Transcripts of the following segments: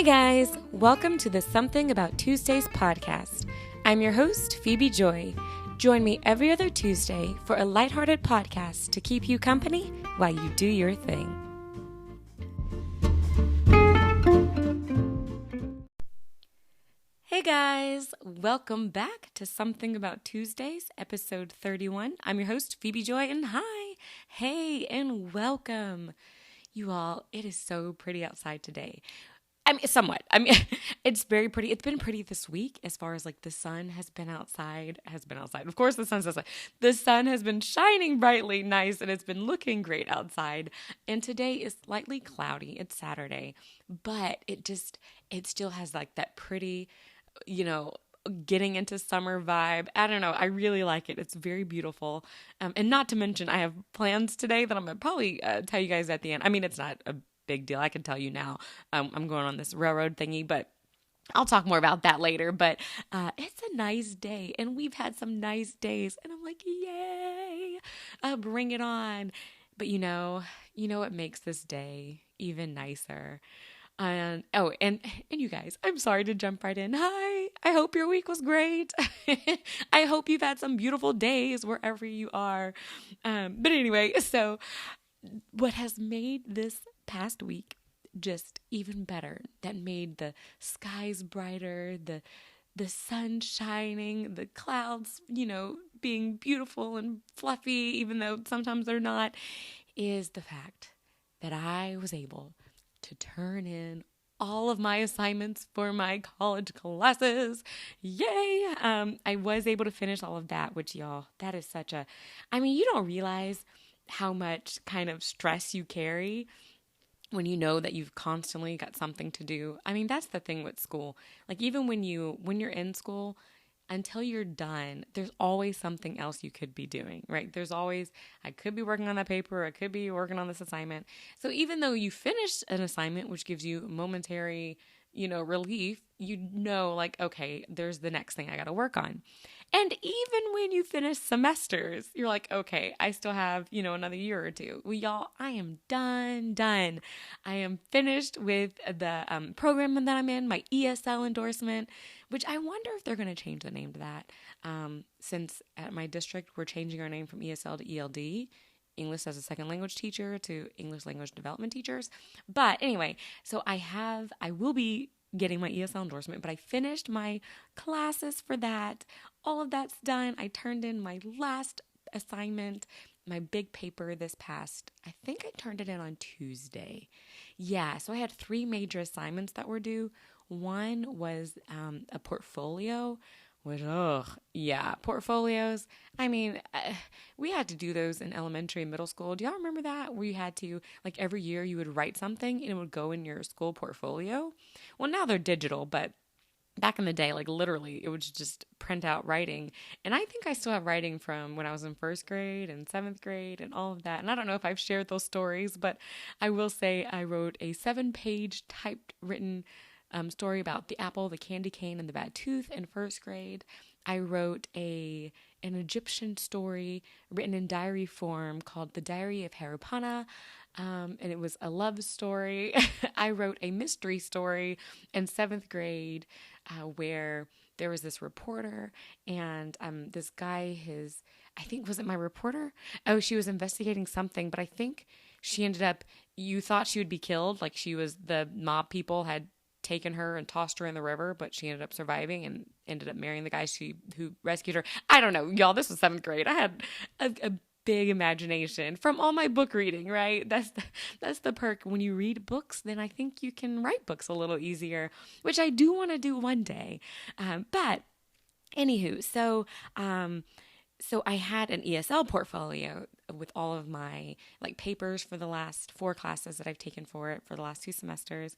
Hey guys, welcome to the Something About Tuesdays podcast. I'm your host, Phebe Joi. Join me every other Tuesday for a lighthearted podcast to keep you company while you do your thing. Hey guys, welcome back to Something About Tuesdays, episode 31. I'm your host, Phebe Joi, and hi, hey, and welcome. You all, it is so pretty outside today. Somewhat. It's very pretty. It's been pretty this week as far as like the sun has been outside. Of course, the sun's outside. The sun has been shining brightly, nice, and it's been looking great outside. And today is slightly cloudy. It's Saturday, but it still has like that pretty, getting into summer vibe. I don't know. I really like it. It's very beautiful. And not to mention, I have plans today that I'm going to probably tell you guys at the end. I mean, it's not a big deal. I can tell you now. I'm going on this railroad thingy, but I'll talk more about that later. But it's a nice day, and we've had some nice days, and I'm like, yay, bring it on. But you know what makes this day even nicer? And you guys, I'm sorry to jump right in. Hi, I hope your week was great. I hope you've had some beautiful days wherever you are. But anyway, so what has made this past week just even better, that made the skies brighter, the sun shining, the clouds, being beautiful and fluffy, even though sometimes they're not, is the fact that I was able to turn in all of my assignments for my college classes. Yay! I was able to finish all of that, which y'all, that is you don't realize how much kind of stress you carry when you know that you've constantly got something to do. I mean, that's the thing with school. Like even when you're in school, until you're done, there's always something else you could be doing, right? There's always, I could be working on that paper, I could be working on this assignment. So even though you finished an assignment, which gives you momentary, relief, like, okay, there's the next thing I got to work on. And even when you finish semesters, you're like, okay, I still have, another year or two. Well, y'all, I am done. I am finished with the program that I'm in, my ESL endorsement, which I wonder if they're going to change the name to that. Since at my district, we're changing our name from ESL to ELD, English as a second language teacher, to English language development teachers. But anyway, so I will be getting my ESL endorsement, but I finished my classes for that. All of that's done. I turned in my last assignment, my big paper I think I turned it in on Tuesday. Yeah, so I had 3 major assignments that were due. One was a portfolio, which, portfolios. I mean, we had to do those in elementary and middle school. Do y'all remember that? Where you had to, like every year you would write something and it would go in your school portfolio? Well, now they're digital, but back in the day, like literally, it would just print out writing. And I think I still have writing from when I was in 1st grade and 7th grade and all of that. And I don't know if I've shared those stories, but I will say I wrote a 7-page written story about the apple, the candy cane, and the bad tooth in 1st grade. I wrote an Egyptian story written in diary form called The Diary of Haripana, and it was a love story. I wrote a mystery story in 7th grade where there was this reporter and this guy, I think, was it my reporter? Oh, she was investigating something, but I think she ended up, you thought she would be killed, like the mob people had taken her and tossed her in the river, but she ended up surviving and ended up marrying the guy who rescued her. I don't know, y'all, this was 7th grade. I had a big imagination from all my book reading, right? That's the perk. When you read books, then I think you can write books a little easier, which I do want to do one day. But anywho, so I had an ESL portfolio with all of my papers for the last 4 classes that I've taken for it for the last 2 semesters,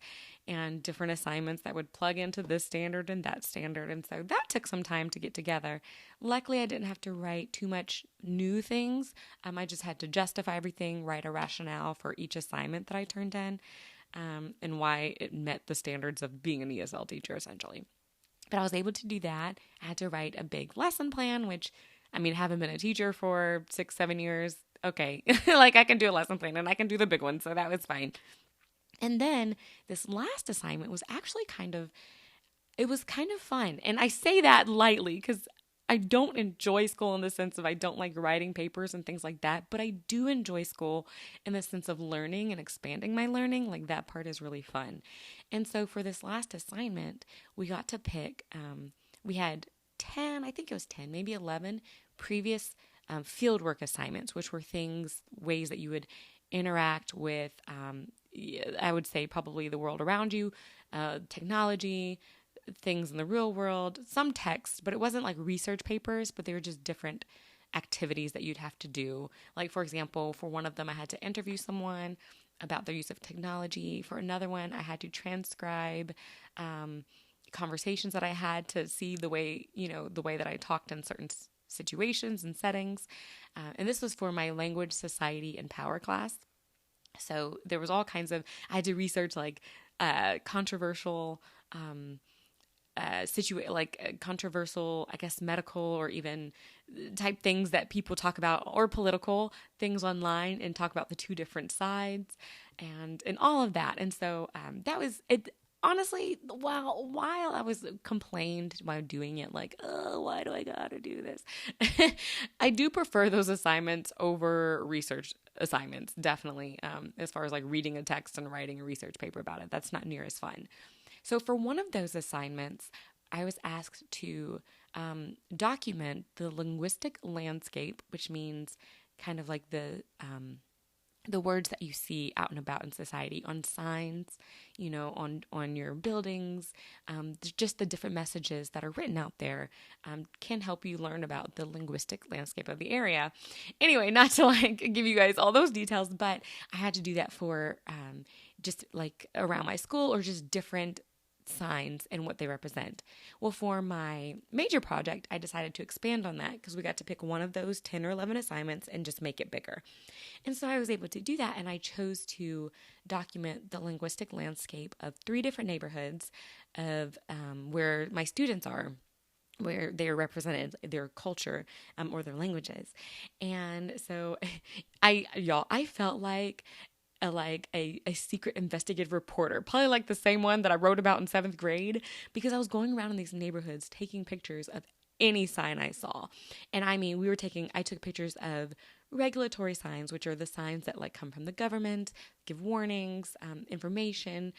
and different assignments that would plug into this standard and that standard. And so that took some time to get together. Luckily, I didn't have to write too much new things. I just had to justify everything, write a rationale for each assignment that I turned in, and why it met the standards of being an ESL teacher, essentially. But I was able to do that. I had to write a big lesson plan, which, haven't been a teacher for 6-7 years. Okay. I can do a lesson plan and I can do the big one. So that was fine. And then this last assignment was actually it was kind of fun. And I say that lightly because I don't enjoy school in the sense of I don't like writing papers and things like that, but I do enjoy school in the sense of learning and expanding my learning. Like that part is really fun. And so for this last assignment, we got to pick, we had 10, I think it was 10, maybe 11 previous fieldwork assignments, which were ways that you would interact with, I would say probably the world around you, technology, things in the real world, some text, but it wasn't like research papers, but they were just different activities that you'd have to do. Like, for example, for one of them, I had to interview someone about their use of technology. For another one, I had to transcribe conversations that I had to see the way that I talked in certain situations and settings. And this was for my language, society, and power class. So there was all kinds of, I had to research like controversial controversial, I guess, medical or even type things that people talk about, or political things online, and talk about the two different sides and all of that. And so that was it. Honestly, while I was complained while doing it, like, oh, why do I gotta do this? I do prefer those assignments over research assignments, definitely, as far as like reading a text and writing a research paper about it. That's not near as fun. So for one of those assignments, I was asked to document the linguistic landscape, which means kind of like the words that you see out and about in society, on signs, on your buildings, just the different messages that are written out there can help you learn about the linguistic landscape of the area. Anyway, not to like give you guys all those details, but I had to do that for just like around my school, or just different signs and what they represent. Well, for my major project, I decided to expand on that because we got to pick one of those 10 or 11 assignments and just make it bigger. And so I was able to do that, and I chose to document the linguistic landscape of 3 different neighborhoods of where my students are, where they are represented, their culture or their languages. And so I felt like a secret investigative reporter, probably like the same one that I wrote about in 7th grade, because I was going around in these neighborhoods taking pictures of any sign I saw. And I mean, I took pictures of regulatory signs, which are the signs that like come from the government, give warnings, information,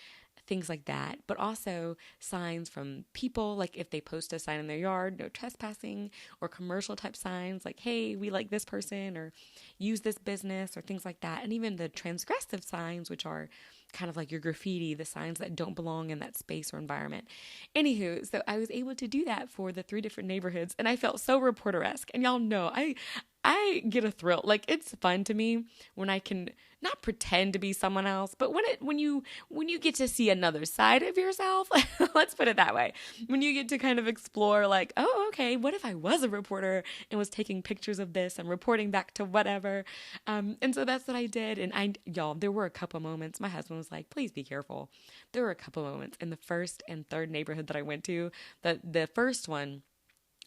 things like that, but also signs from people, like if they post a sign in their yard, no trespassing, or commercial type signs like, hey, we like this person, or use this business, or things like that. And even the transgressive signs, which are kind of like your graffiti, the signs that don't belong in that space or environment. Anywho, so I was able to do that for the 3 different neighborhoods, and I felt so reporter-esque. And y'all know, I get a thrill. Like, it's fun to me when I can not pretend to be someone else, but when you get to see another side of yourself, let's put it that way. When you get to kind of explore, like, oh, okay, what if I was a reporter and was taking pictures of this and reporting back to whatever? And so that's what I did. And y'all, there were a couple moments. My husband was like, please be careful. There were a couple moments in the first and third neighborhood that I went to. The first one,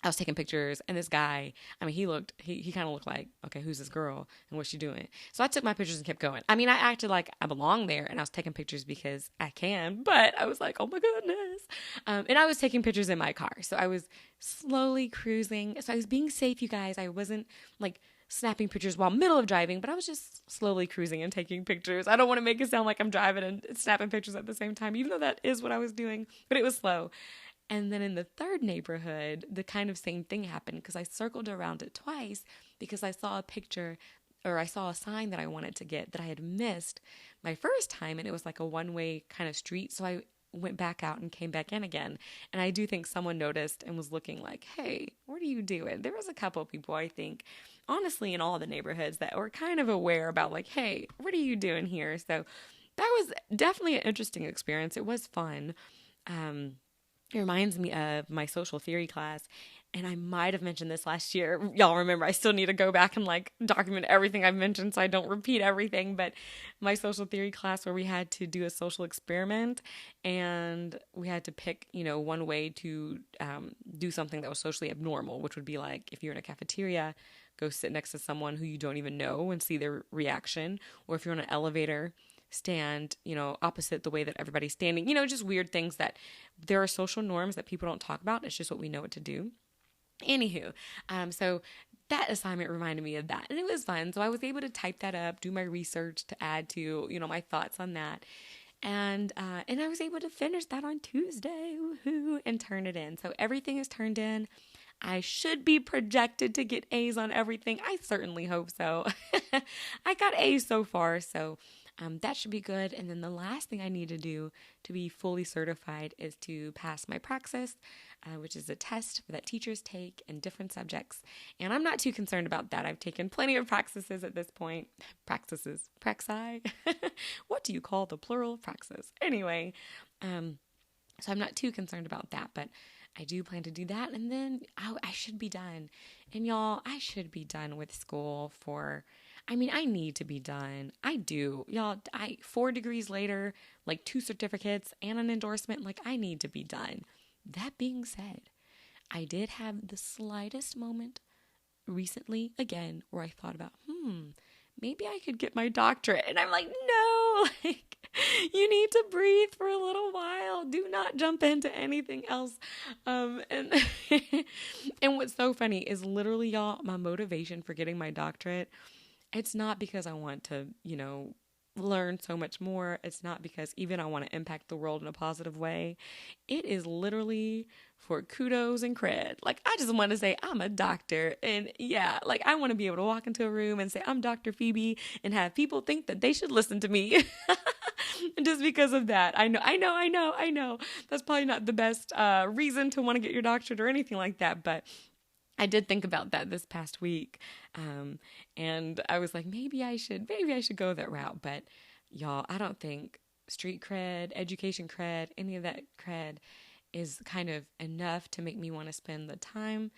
I was taking pictures, and this guy, I mean, he kind of looked like, okay, who's this girl and what's she doing? So I took my pictures and kept going. I mean, I acted like I belonged there, and I was taking pictures because I can, but I was like, oh my goodness. And I was taking pictures in my car. So I was slowly cruising. So I was being safe, you guys. I wasn't like snapping pictures while middle of driving, but I was just slowly cruising and taking pictures. I don't want to make it sound like I'm driving and snapping pictures at the same time, even though that is what I was doing, but it was slow. And then in the third neighborhood, the kind of same thing happened, because I circled around it twice because I saw a picture, or I saw a sign that I wanted to get that I had missed my first time, and it was like a one-way kind of street. So I went back out and came back in again. And I do think someone noticed and was looking like, hey, what are you doing? There was a couple of people, I think, honestly, in all the neighborhoods that were kind of aware about like, hey, what are you doing here? So that was definitely an interesting experience. It was fun. It reminds me of my social theory class, and I might have mentioned this last year. Y'all remember, I still need to go back and like document everything I've mentioned so I don't repeat everything, but my social theory class where we had to do a social experiment, and we had to pick, one way to do something that was socially abnormal, which would be like if you're in a cafeteria, go sit next to someone who you don't even know and see their reaction, or if you're on an elevator, stand, opposite the way that everybody's standing, just weird things that there are social norms that people don't talk about. It's just what we know what to do. Anywho, so that assignment reminded me of that, and it was fun. So I was able to type that up, do my research to add to, my thoughts on that. And I was able to finish that on Tuesday, woohoo, and turn it in. So everything is turned in. I should be projected to get A's on everything. I certainly hope so. I got A's so far, so that should be good. And then the last thing I need to do to be fully certified is to pass my praxis, which is a test that teachers take in different subjects. And I'm not too concerned about that. I've taken plenty of praxises at this point. Praxises. Praxi? What do you call the plural? Praxis. Anyway, so I'm not too concerned about that, but I do plan to do that, and then I should be done. And y'all, I should be done with school I need to be done. I do. Y'all, 4 degrees later, like 2 certificates and an endorsement, like I need to be done. That being said, I did have the slightest moment recently, again, where I thought about, maybe I could get my doctorate. And I'm like, no, you need to breathe for a little while. Do not jump into anything else. And and what's so funny is literally, y'all, my motivation for getting my doctorate, it's not because I want to, learn so much more. It's not because even I want to impact the world in a positive way. It is literally for kudos and cred. Like, I just want to say I'm a doctor. And yeah, like I want to be able to walk into a room and say I'm Dr. Phebe and have people think that they should listen to me. Just because of that. I know. That's probably not the best reason to want to get your doctorate or anything like that. But I did think about that this past week. And I was like, maybe I should go that route. But y'all, I don't think street cred, education cred, any of that cred is kind of enough to make me want to spend the time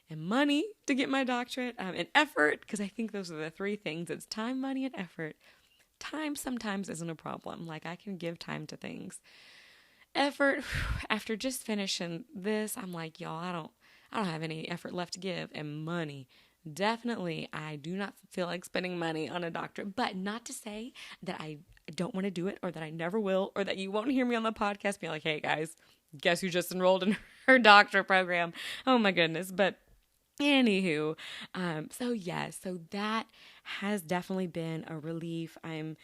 and money to get my doctorate, and effort, because I think those are the 3 things. It's time, money, and effort. Time sometimes isn't a problem. Like, I can give time to things. Effort, after just finishing this, I'm like, y'all, I don't have any effort left to give. And money, definitely, I do not feel like spending money on a doctorate. But not to say that I don't want to do it, or that I never will, or that you won't hear me on the podcast be like, hey guys, guess who just enrolled in her doctorate program? Oh my goodness. But anywho, so that has definitely been a relief. I'm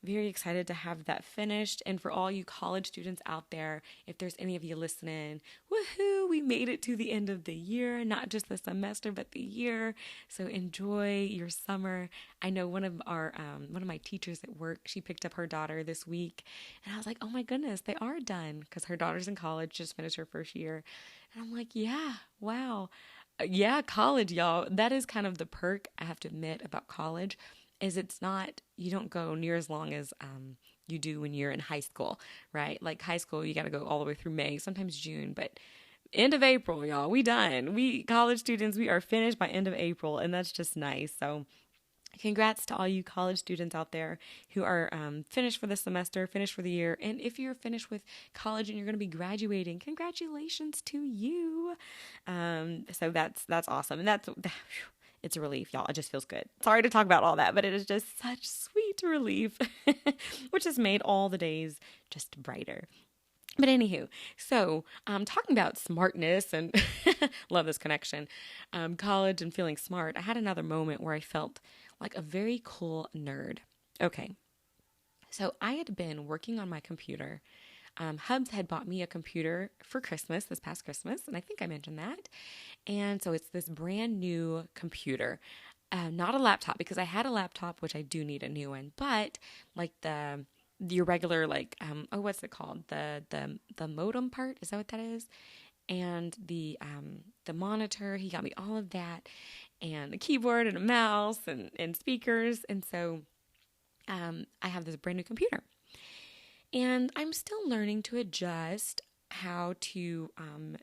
very excited to have that finished. And for all you college students out there, if there's any of you listening, woohoo, we made it to the end of the year, not just the semester, but the year. So enjoy your summer. I know one of my teachers at work, she picked up her daughter this week, and I was like, oh my goodness, they are done, because her daughter's in college, just finished her first year. And I'm like, yeah, wow. Yeah, college, y'all. That is kind of the perk, I have to admit, about college, is you don't go near as long as you do when you're in high school, right? Like high school, you got to go all the way through May, sometimes June, but end of April, y'all, we done. We college students, we are finished by end of April, and that's just nice. So congrats to all you college students out there who are finished for the semester, finished for the year. And if you're finished with college and you're going to be graduating, congratulations to you. So that's awesome. And it's a relief, y'all. It just feels good. Sorry to talk about all that, but it is just such sweet relief, which has made all the days just brighter. But anywho, so talking about smartness and love this connection, college and feeling smart, I had another moment where I felt like a very cool nerd. Okay, so I had been working on my computer. Hubs had bought me a computer for Christmas, this past Christmas, and I think I mentioned that. And so it's this brand new computer, not a laptop, because I had a laptop, which I do need a new one, but like your regular, like, what's it called? The modem part, is that what that is? And the monitor, he got me all of that, and a keyboard and a mouse and speakers. And so I have this brand new computer. And I'm still learning to adjust how to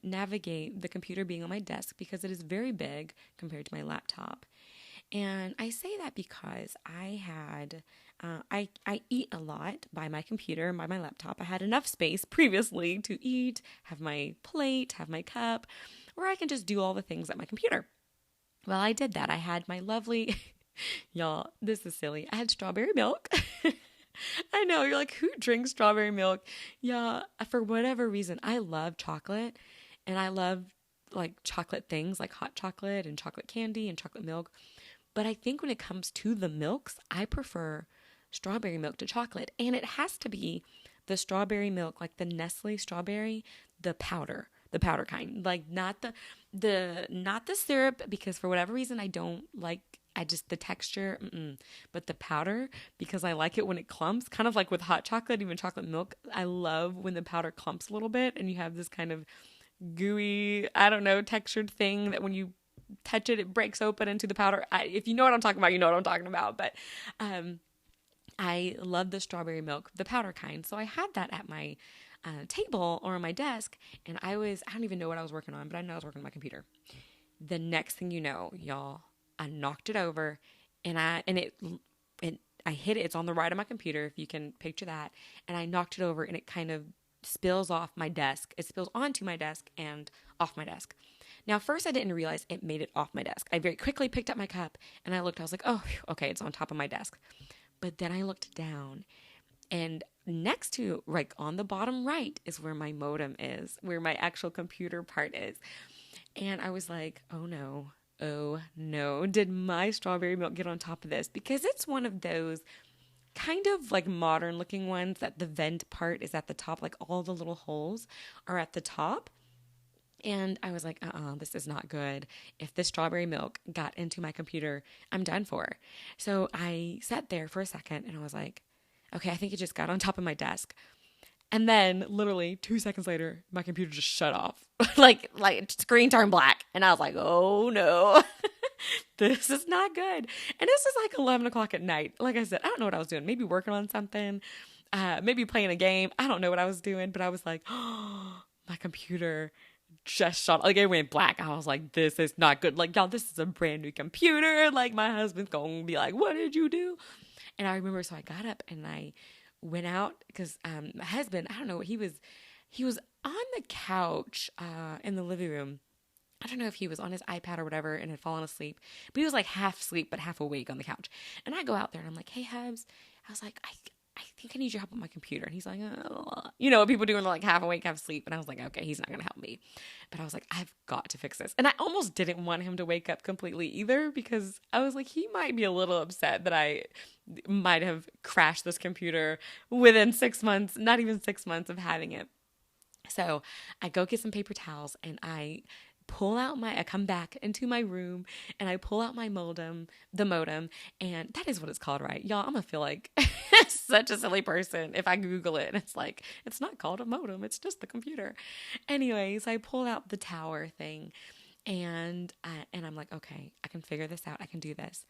navigate the computer being on my desk, because it is very big compared to my laptop. And I say that because I eat a lot by my computer and by my laptop. I had enough space previously to eat, have my plate, have my cup, where I can just do all the things at my computer. Well, I did that. I had my lovely, y'all, this is silly. I had strawberry milk. I know. You're like, who drinks strawberry milk? Yeah, for whatever reason, I love chocolate and I love like chocolate things like hot chocolate and chocolate candy and chocolate milk. But I think when it comes to the milks, I prefer strawberry milk to chocolate. And it has to be the strawberry milk, like the Nestle strawberry, the powder kind, like not not the syrup, because for whatever reason I don't like. I just the texture, but the powder, because I like it when it clumps, kind of like with hot chocolate, even chocolate milk. I love when the powder clumps a little bit and you have this kind of gooey, I don't know, textured thing that when you touch it, it breaks open into the powder. If you know what I'm talking about, you know what I'm talking about. But I love the strawberry milk, the powder kind. So I had that at my table or on my desk, and I don't even know what I was working on, but I know I was working on my computer. The next thing you know, y'all, I knocked it over, and I hit it. It's on the right of my computer, if you can picture that. And I knocked it over, and it kind of spills off my desk. It spills onto my desk and off my desk. Now, first I didn't realize it made it off my desk. I very quickly picked up my cup, and I looked. I was like, oh, okay, it's on top of my desk. But then I looked down, and next to, like on the bottom right, is where my modem is, where my actual computer part is. And I was like, oh no, did my strawberry milk get on top of this? Because it's one of those kind of like modern looking ones that the vent part is at the top, like all the little holes are at the top. And I was like, this is not good. If this strawberry milk got into my computer, I'm done for. So I sat there for a second and I was like, okay, I think it just got on top of my desk. And then literally 2 seconds later, my computer just shut off. like screen turned black. And I was like, oh no, this is not good. And this is like 11 o'clock at night. Like I said, I don't know what I was doing. Maybe working on something, maybe playing a game. I don't know what I was doing, but I was like, oh, my computer just shut, like it went black. I was like, this is not good. Like, y'all, this is a brand new computer. Like my husband's going to be like, what did you do? And I remember, so I got up and I went out because my husband, I don't know, he was on the couch in the living room. I don't know if he was on his iPad or whatever and had fallen asleep, but he was like half asleep but half awake on the couch. And I go out there and I'm like, hey Hubs, I was like, I think I need your help with my computer. And he's like, you know what people do when they're like half awake, half asleep. And I was like, okay, he's not going to help me. But I was like, I've got to fix this. And I almost didn't want him to wake up completely either, because I was like, he might be a little upset that I might have crashed this computer within 6 months, not even 6 months of having it. So I go get some paper towels and I come back into my room and I pull out the modem, and that is what it's called, right? Y'all, I'm gonna feel like such a silly person if I Google it and it's like, it's not called a modem, it's just the computer. Anyways, I pull out the tower thing and I'm like, okay, I can figure this out. I can do this.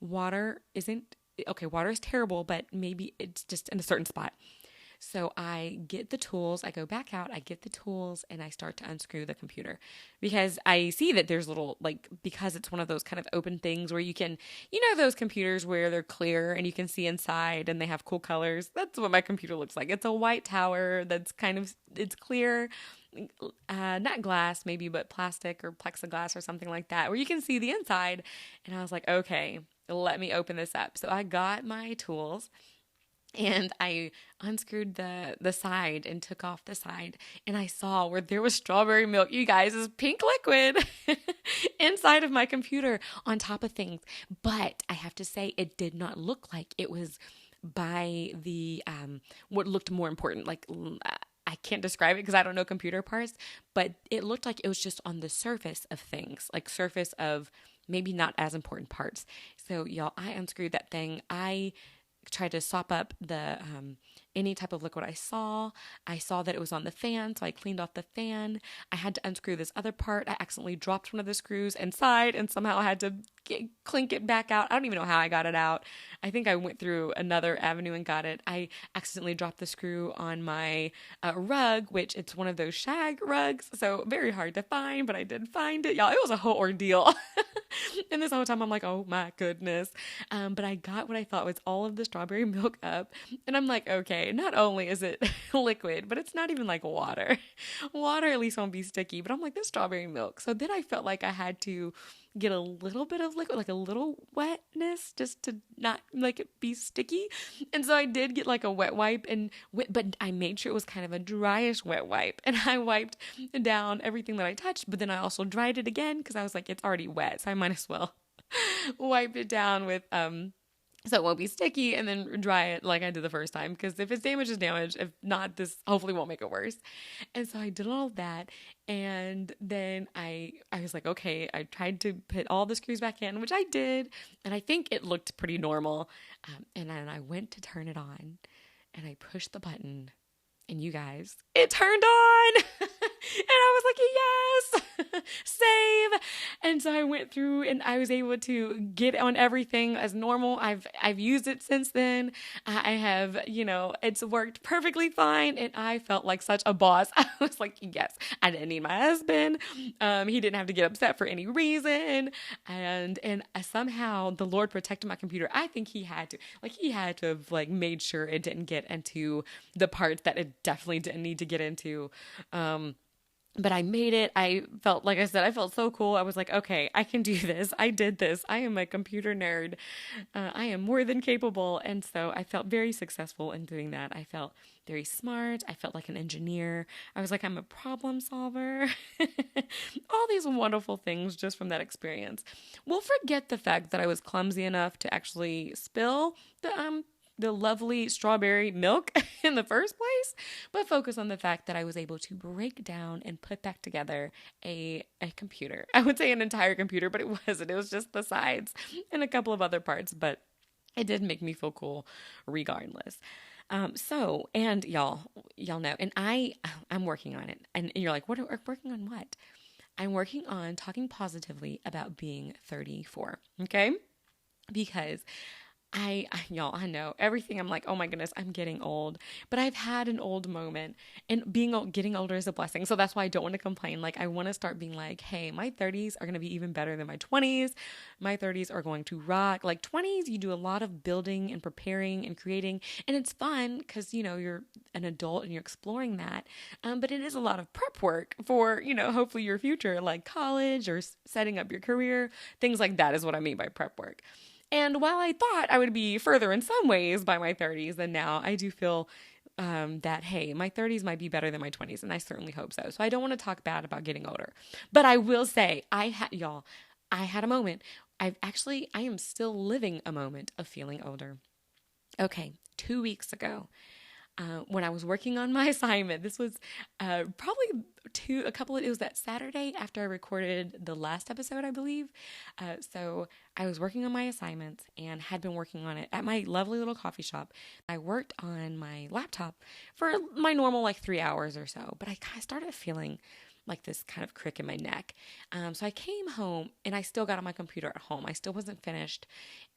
Water is terrible, but maybe it's just in a certain spot. So I get the tools, I go back out, I get the tools, and I start to unscrew the computer, because I see that there's because it's one of those kind of open things where you can, those computers where they're clear and you can see inside and they have cool colors. That's what my computer looks like. It's a white tower that's it's clear, not glass maybe, but plastic or plexiglass or something like that, where you can see the inside. And I was like, okay, let me open this up. So I got my tools. And I unscrewed the side and took off the side, and I saw where there was strawberry milk, you guys, is pink liquid inside of my computer on top of things. But I have to say, it did not look like it was by the what looked more important. Like, I can't describe it because I don't know computer parts, but it looked like it was just on the surface of things, like surface of maybe not as important parts. So y'all, I unscrewed that thing. I tried to sop up the any type of liquid I saw. I saw that it was on the fan, so I cleaned off the fan. I had to unscrew this other part. I accidentally dropped one of the screws inside, and somehow I had to clink it back out. I don't even know how I got it out. I think I went through another avenue and got it. I accidentally dropped the screw on my rug, which it's one of those shag rugs, so very hard to find, but I did find it. Y'all, it was a whole ordeal. And this whole time I'm like, oh my goodness. But I got what I thought was all of the strawberry milk up, and I'm like, okay, okay, not only is it liquid, but it's not even like water. Water at least won't be sticky, but I'm like, this strawberry milk. So then I felt like I had to get a little bit of liquid, like a little wetness, just to not like it be sticky. And so I did get like a wet wipe, but I made sure it was kind of a dryish wet wipe, and I wiped down everything that I touched, but then I also dried it again because I was like, it's already wet, so I might as well wipe it down with so it won't be sticky, and then dry it like I did the first time, because if it's damaged, it's damaged. If not, this hopefully won't make it worse. And so I did all of that, and then I was like, okay, I tried to put all the screws back in, which I did, and I think it looked pretty normal. And then I went to turn it on, and I pushed the button, and you guys, it turned on. And I was like, yes, save. And so I went through and I was able to get on everything as normal. I've used it since then. I have, it's worked perfectly fine. And I felt like such a boss. I was like, yes, I didn't need my husband. He didn't have to get upset for any reason. And somehow the Lord protected my computer. I think he had to have like made sure it didn't get into the parts that it definitely didn't need to get into. But I made it. I felt, like I said, I felt so cool. I was like, okay, I can do this. I did this. I am a computer nerd. I am more than capable. And so I felt very successful in doing that. I felt very smart. I felt like an engineer. I was like, I'm a problem solver. All these wonderful things just from that experience. We'll forget the fact that I was clumsy enough to actually spill the lovely strawberry milk in the first place, but focus on the fact that I was able to break down and put back together a computer. I would say an entire computer, but it wasn't. It was just the sides and a couple of other parts, but it did make me feel cool regardless. And y'all know, and I'm working on it. And you're like, working on what? I'm working on talking positively about being 34. Okay. Because y'all, I know everything. I'm like, oh my goodness, I'm getting old, but I've had an old moment, and getting older is a blessing. So that's why I don't want to complain. Like, I want to start being like, hey, my 30s are going to be even better than my 20s. My 30s are going to rock. Like 20s, you do a lot of building and preparing and creating, and it's fun because, you're an adult and you're exploring that. But it is a lot of prep work for, hopefully your future, like college or setting up your career. Things like that is what I mean by prep work. And while I thought I would be further in some ways by my 30s than now, I do feel that, hey, my 30s might be better than my 20s, and I certainly hope so. So I don't want to talk bad about getting older. But I will say, I had a moment. I am still living a moment of feeling older. Okay, 2 weeks ago, when I was working on my assignment, this was probably it was that Saturday after I recorded the last episode, I believe. So I was working on my assignments and had been working on it at my lovely little coffee shop. I worked on my laptop for my normal 3 hours or so, but I kind of started feeling like this kind of crick in my neck. So I came home and I still got on my computer at home. I still wasn't finished.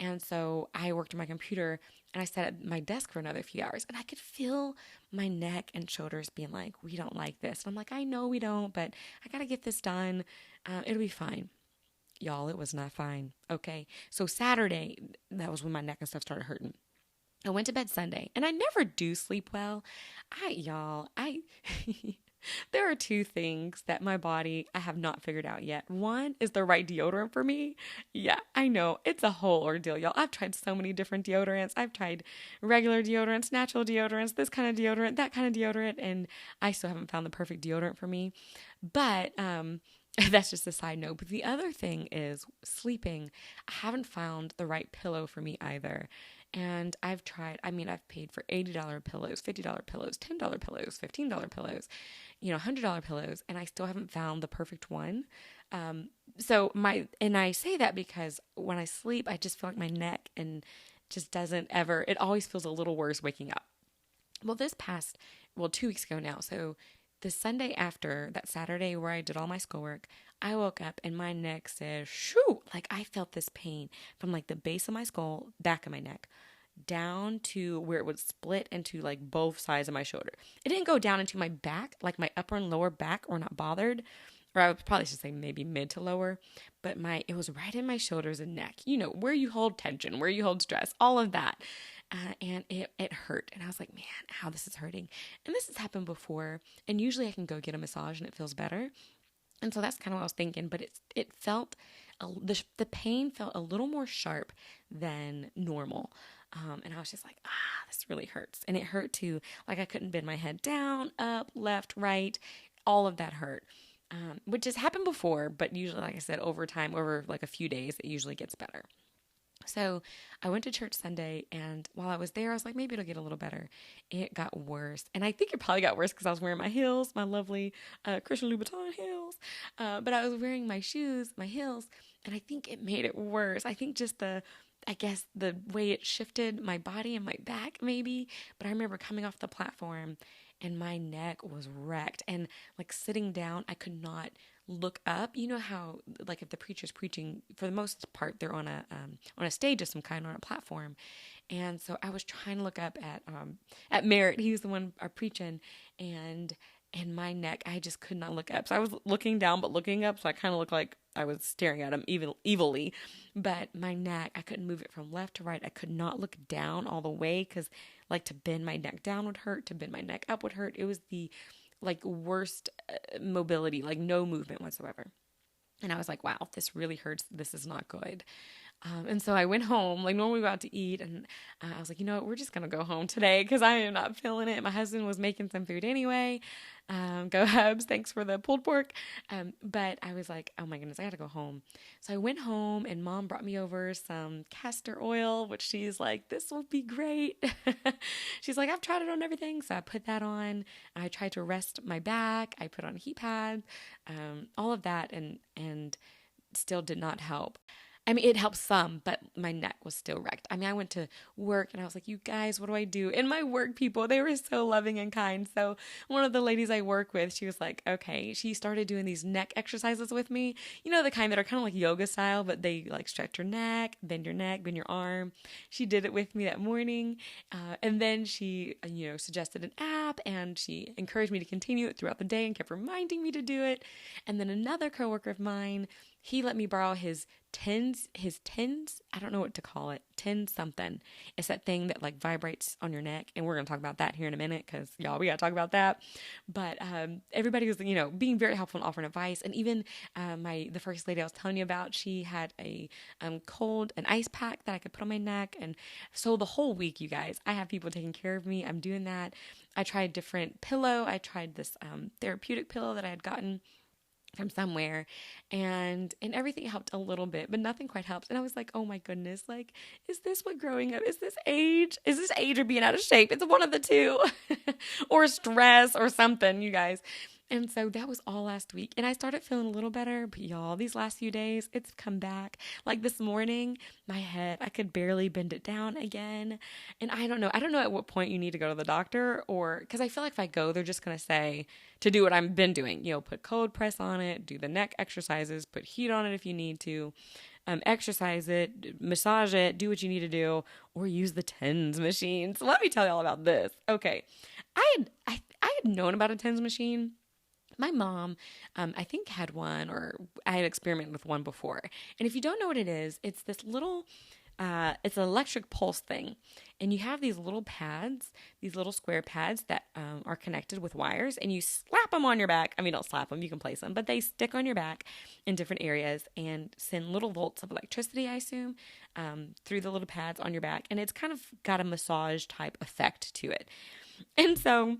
And so I worked on my computer and I sat at my desk for another few hours, and I could feel my neck and shoulders being like, we don't like this. And I'm like, I know we don't, but I got to get this done. It'll be fine. Y'all, it was not fine. Okay. So Saturday, that was when my neck and stuff started hurting. I went to bed Sunday, and I never do sleep well. There are two things that my body, I have not figured out yet. One is the right deodorant for me. Yeah, I know. It's a whole ordeal, y'all. I've tried so many different deodorants. I've tried regular deodorants, natural deodorants, this kind of deodorant, that kind of deodorant, and I still haven't found the perfect deodorant for me. But that's just a side note. But the other thing is sleeping. I haven't found the right pillow for me either. And I've paid for $80 pillows, $50 pillows, $10 pillows, $15 pillows, $100 pillows, and I still haven't found the perfect one. And I say that because when I sleep, I just feel like my neck and just it always feels a little worse waking up. Well, 2 weeks ago now. So the Sunday after that Saturday where I did all my schoolwork, I woke up and my neck said, shoo, like I felt this pain from the base of my skull, back of my neck, down to where it would split into both sides of my shoulder. It didn't go down into my back, like my upper and lower back were not bothered, or I would probably should say maybe mid to lower, but it was right in my shoulders and neck, where you hold tension, where you hold stress, all of that. and it hurt. And I was like, man, how this is hurting. And this has happened before. And usually I can go get a massage and it feels better. And so that's kind of what I was thinking. But it felt, the pain felt a little more sharp than normal. And I was just like, this really hurts. And it hurt too. Like I couldn't bend my head down, up, left, right. All of that hurt. Which has happened before, but usually, like I said, over time, over like a few days, it usually gets better. So I went to church Sunday, and while I was there, I was like, maybe it'll get a little better. It got worse. And I think it probably got worse because I was wearing my heels, my lovely Christian Louboutin heels. But I was wearing my shoes, my heels, and I think it made it worse. I think just the way it shifted my body and my back maybe. But I remember coming off the platform and my neck was wrecked. And like sitting down, I could not look up. You know how, like, if the preacher's preaching, for the most part, they're on a stage of some kind, on a platform. And so I was trying to look up at Merritt. He was the one preaching, and my neck, I just could not look up. So I was looking down, but looking up. So I kind of looked like I was staring at him evilly. But my neck, I couldn't move it from left to right. I could not look down all the way because, like, to bend my neck down would hurt. To bend my neck up would hurt. It was the, like, worst mobility, like no movement whatsoever. And I was like, wow, this really hurts. This is not good. And so I went home, like normally we go out to eat, and I was like, you know what, we're just going to go home today because I am not feeling it. My husband was making some food anyway. Go Hubs, thanks for the pulled pork. But I was like, oh my goodness, I got to go home. So I went home, and Mom brought me over some castor oil, which she's like, this will be great. She's like, I've tried it on everything. So I put that on. I tried to rest my back. I put on heat pads, all of that, and still did not help. I mean, it helped some, but my neck was still wrecked. I mean, I went to work and I was like, you guys, what do I do? And my work people, they were so loving and kind. So one of the ladies I work with, she was like, okay, she started doing these neck exercises with me. You know, the kind that are kind of like yoga style, but they like stretch your neck, bend your arm. She did it with me that morning. And then she, suggested an app, and she encouraged me to continue it throughout the day and kept reminding me to do it. And then another coworker of mine, he let me borrow his tens, I don't know what to call it, tens something. It's that thing that like vibrates on your neck. And we're going to talk about that here in a minute because y'all, we got to talk about that. But everybody was, being very helpful and offering advice. And even the first lady I was telling you about, she had an ice pack that I could put on my neck. And so the whole week, you guys, I have people taking care of me. I'm doing that. I tried a different pillow. I tried this therapeutic pillow that I had gotten from somewhere, and everything helped a little bit, but nothing quite helps. And I was like, oh my goodness, like, is this what growing up, is this age or being out of shape? It's one of the two or stress or something, you guys. And so that was all last week. And I started feeling a little better, but y'all, these last few days, it's come back. Like this morning, my head, I could barely bend it down again. And I don't know at what point you need to go to the doctor, or, because I feel like if I go, they're just going to say to do what I've been doing, put cold press on it, do the neck exercises, put heat on it if you need to, exercise it, massage it, do what you need to do, or use the TENS machine. So let me tell you all about this. Okay. I had known about a TENS machine. My mom, I think had one, or I had experimented with one before. And if you don't know what it is, it's this little, it's an electric pulse thing. And you have these little pads, these little square pads that are connected with wires, and you slap them on your back. I mean, don't slap them, you can place them, but they stick on your back in different areas and send little volts of electricity, I assume, through the little pads on your back. And it's kind of got a massage type effect to it. And so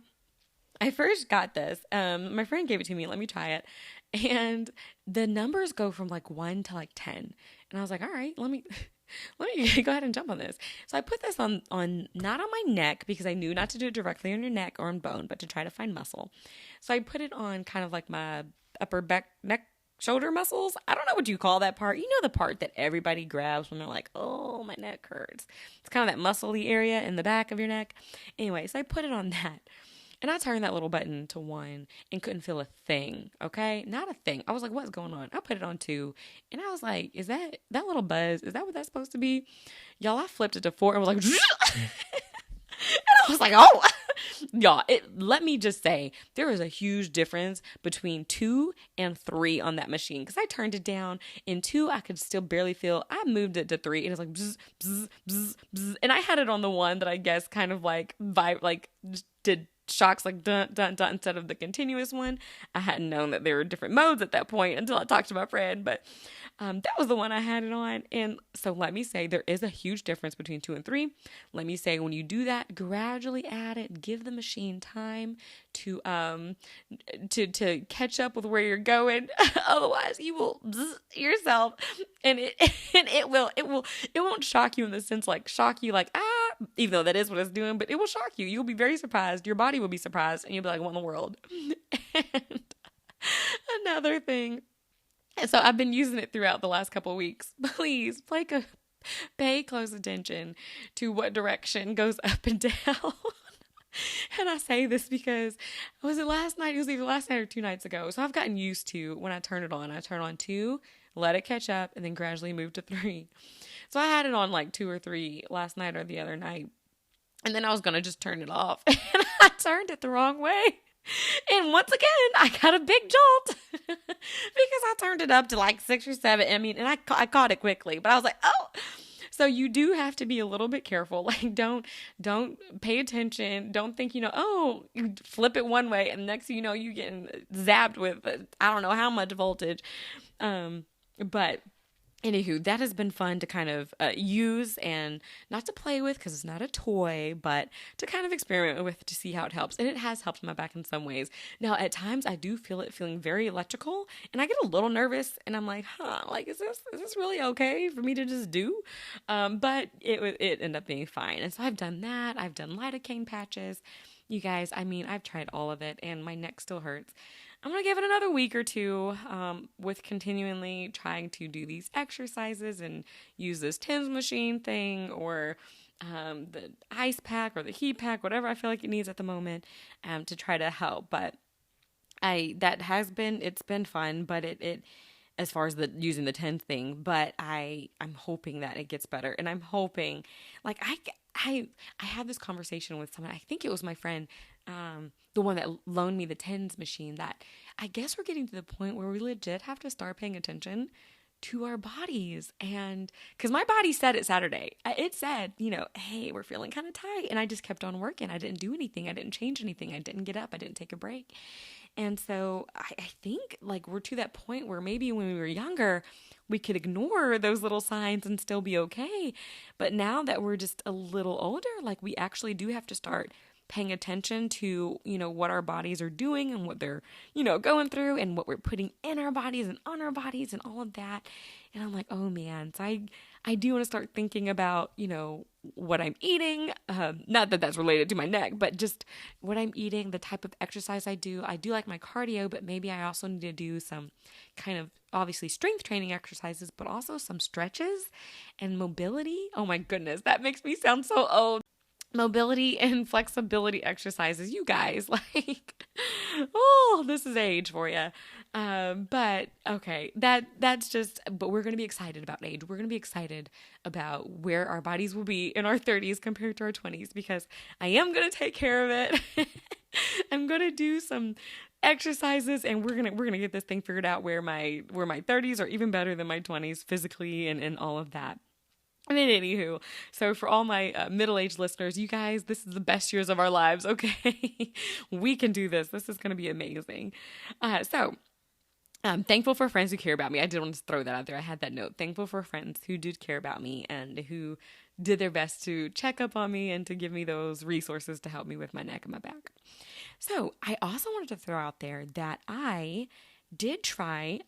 I first got this. My friend gave it to me. Let me try it. And the numbers go from like 1 to like 10. And I was like, all right, let me go ahead and jump on this. So I put this on not on my neck, because I knew not to do it directly on your neck or on bone, but to try to find muscle. So I put it on kind of like my upper back, neck, shoulder muscles. I don't know what you call that part. You know, the part that everybody grabs when they're like, oh, my neck hurts. It's kind of that muscly area in the back of your neck. Anyway, so I put it on that. And I turned that little button to 1 and couldn't feel a thing, okay? Not a thing. I was like, what's going on? I put it on 2, and I was like, is that little buzz, is that what that's supposed to be? Y'all, I flipped it to 4 and was like, and I was like, oh. Y'all, let me just say, there is a huge difference between 2 and 3 on that machine. Because I turned it down. In 2, I could still barely feel. I moved it to 3, and it's like bzz, bzz, bzz, bzz. And I had it on the one that I guess kind of like vibe, like did shocks like dun dun dun instead of the continuous one. I hadn't known that there were different modes at that point until I talked to my friend, but that was the one I had it on. And so let me say, there is a huge difference between 2 and 3. Let me say, when you do that, gradually add it, give the machine time to catch up with where you're going. Otherwise you will yourself, and it won't shock you in the sense like shock you like even though that is what it's doing, but it will shock you. You'll be very surprised. Your body will be surprised, and you'll be like, what in the world? And another thing, and so I've been using it throughout the last couple of weeks. Please pay close attention to what direction goes up and down. And I say this because, was it last night? It was either last night or 2 nights ago. So I've gotten used to when I turn it on. I turn on 2, let it catch up, and then gradually move to 3. So I had it on like 2 or 3 last night or the other night. And then I was going to just turn it off. And I turned it the wrong way. And once again, I got a big jolt because I turned it up to like 6 or 7. I mean, and I caught it quickly, but I was like, oh. So you do have to be a little bit careful. Like, don't pay attention. Don't think, oh, you flip it one way and next thing you know, you're getting zapped with, I don't know how much voltage. But anywho, that has been fun to kind of use and not to play with because it's not a toy, but to kind of experiment with to see how it helps. And it has helped my back in some ways. Now, at times I do feel it feeling very electrical and I get a little nervous and I'm like, like, is this really okay for me to just do? But it ended up being fine. And so I've done that. I've done lidocaine patches. You guys, I mean, I've tried all of it and my neck still hurts. I'm going to give it another week or 2 with continually trying to do these exercises and use this TENS machine thing or the ice pack or the heat pack, whatever I feel like it needs at the moment to try to help. But it's been fun, but it as far as using the TENS thing, but I'm hoping that it gets better. And I'm hoping, like, I had this conversation with someone, I think it was my friend, the one that loaned me the TENS machine, that I guess we're getting to the point where we legit have to start paying attention to our bodies. And because my body said it Saturday, it said, hey, we're feeling kind of tight. And I just kept on working. I didn't do anything. I didn't change anything. I didn't get up. I didn't take a break. And so I think like we're to that point where maybe when we were younger, we could ignore those little signs and still be okay. But now that we're just a little older, like we actually do have to start paying attention to, what our bodies are doing and what they're, going through and what we're putting in our bodies and on our bodies and all of that. And I'm like, oh man. So I do want to start thinking about, what I'm eating. Not that that's related to my neck, but just what I'm eating, the type of exercise I do. I do like my cardio, but maybe I also need to do some kind of obviously strength training exercises, but also some stretches and mobility. Oh my goodness, that makes me sound so old. Mobility and flexibility exercises, you guys, like, oh, this is age for you. But okay, that's just, but we're going to be excited about age. We're going to be excited about where our bodies will be in our 30s compared to our 20s, because I am going to take care of it. I'm going to do some exercises and we're going to get this thing figured out where my 30s are even better than my 20s physically and all of that. And then anywho, so for all my middle-aged listeners, you guys, this is the best years of our lives, okay? We can do this. This is going to be amazing. So I'm thankful for friends who care about me. I did want to throw that out there. I had that note. Thankful for friends who did care about me and who did their best to check up on me and to give me those resources to help me with my neck and my back. So I also wanted to throw out there that I did try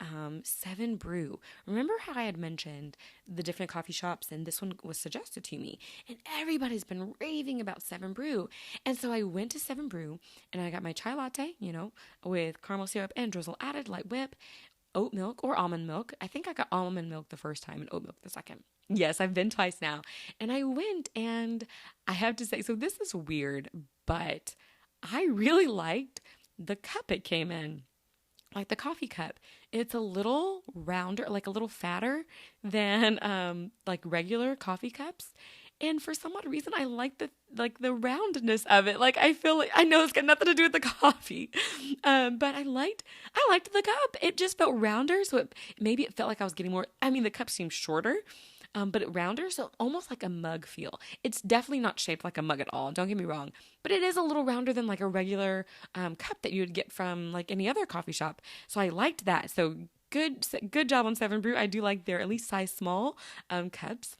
7 Brew. Remember how I had mentioned the different coffee shops and this one was suggested to me and everybody's been raving about 7 Brew. And so I went to 7 Brew and I got my chai latte, with caramel syrup and drizzle added, light whip, oat milk or almond milk. I think I got almond milk the first time and oat milk the second. Yes, I've been twice now. And I went and I have to say, so this is weird, but I really liked the cup it came in. Like the coffee cup, it's a little rounder, like a little fatter than like regular coffee cups. And for some odd reason, I like the roundness of it. Like I feel like I know it's got nothing to do with the coffee, but I liked the cup. It just felt rounder, so maybe it felt like I was getting more. I mean, the cup seemed shorter, but it rounder, so almost like a mug feel. It's definitely not shaped like a mug at all. Don't get me wrong, but it is a little rounder than like a regular cup that you would get from like any other coffee shop. So I liked that. So good job on Seven Brew. I do like their at least size small cups.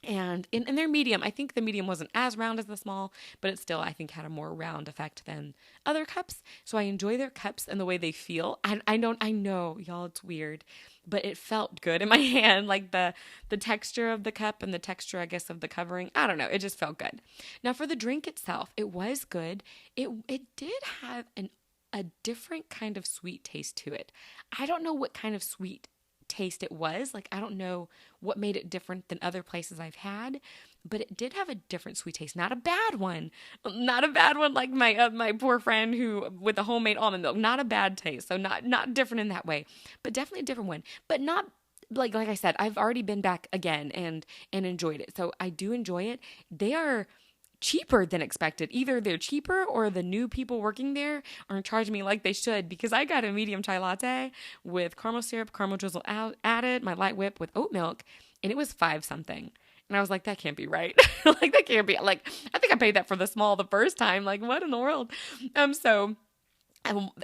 And in their medium, I think the medium wasn't as round as the small, but it still, I think, had a more round effect than other cups. So I enjoy their cups and the way they feel. I know, y'all, it's weird, but it felt good in my hand, like the texture of the cup and the texture, I guess, of the covering. I don't know, it just felt good. Now for the drink itself, it was good. It did have a different kind of sweet taste to it. I don't know what kind of sweet taste it was. Like, I don't know what made it different than other places I've had, but it did have a different sweet taste. Not a bad one. Not a bad one like my poor friend who with the homemade almond milk. Not a bad taste. So not different in that way, but definitely a different one. But not like I said, I've already been back again and enjoyed it. So I do enjoy it. They are cheaper than expected. Either they're cheaper or the new people working there aren't charging me like they should, because I got a medium chai latte with caramel syrup, caramel drizzle added, my light whip with oat milk, and it was 5 something. And I was like, that can't be right. Like, that can't be. Like, I think I paid that for the small the first time. Like, what in the world? So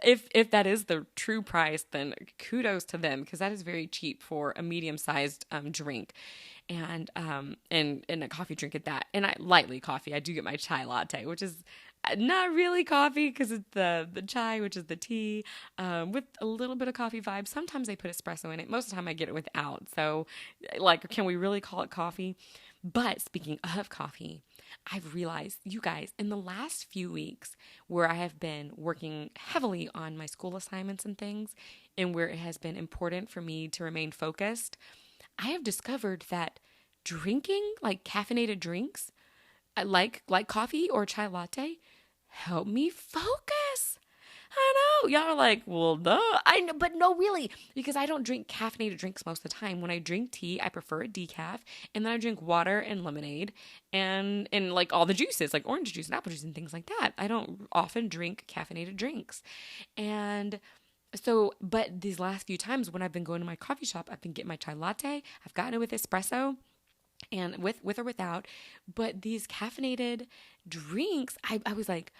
if that is the true price, then kudos to them, because that is very cheap for a medium-sized drink, and a coffee drink at that. And I lightly coffee. I do get my chai latte, which is not really coffee because it's the chai, which is the tea, with a little bit of coffee vibe. Sometimes they put espresso in it. Most of the time I get it without. So, like, can we really call it coffee? But speaking of coffee, I've realized, you guys, in the last few weeks where I have been working heavily on my school assignments and things, and where it has been important for me to remain focused, I have discovered that drinking like caffeinated drinks, like coffee or chai latte, help me focus. I know. Y'all are like, well, duh. I know, but no, really, because I don't drink caffeinated drinks most of the time. When I drink tea, I prefer a decaf, and then I drink water and lemonade and like all the juices, like orange juice and apple juice and things like that. I don't often drink caffeinated drinks. And so, but these last few times when I've been going to my coffee shop, I've been getting my chai latte. I've gotten it with espresso and with or without. But these caffeinated drinks, I was like,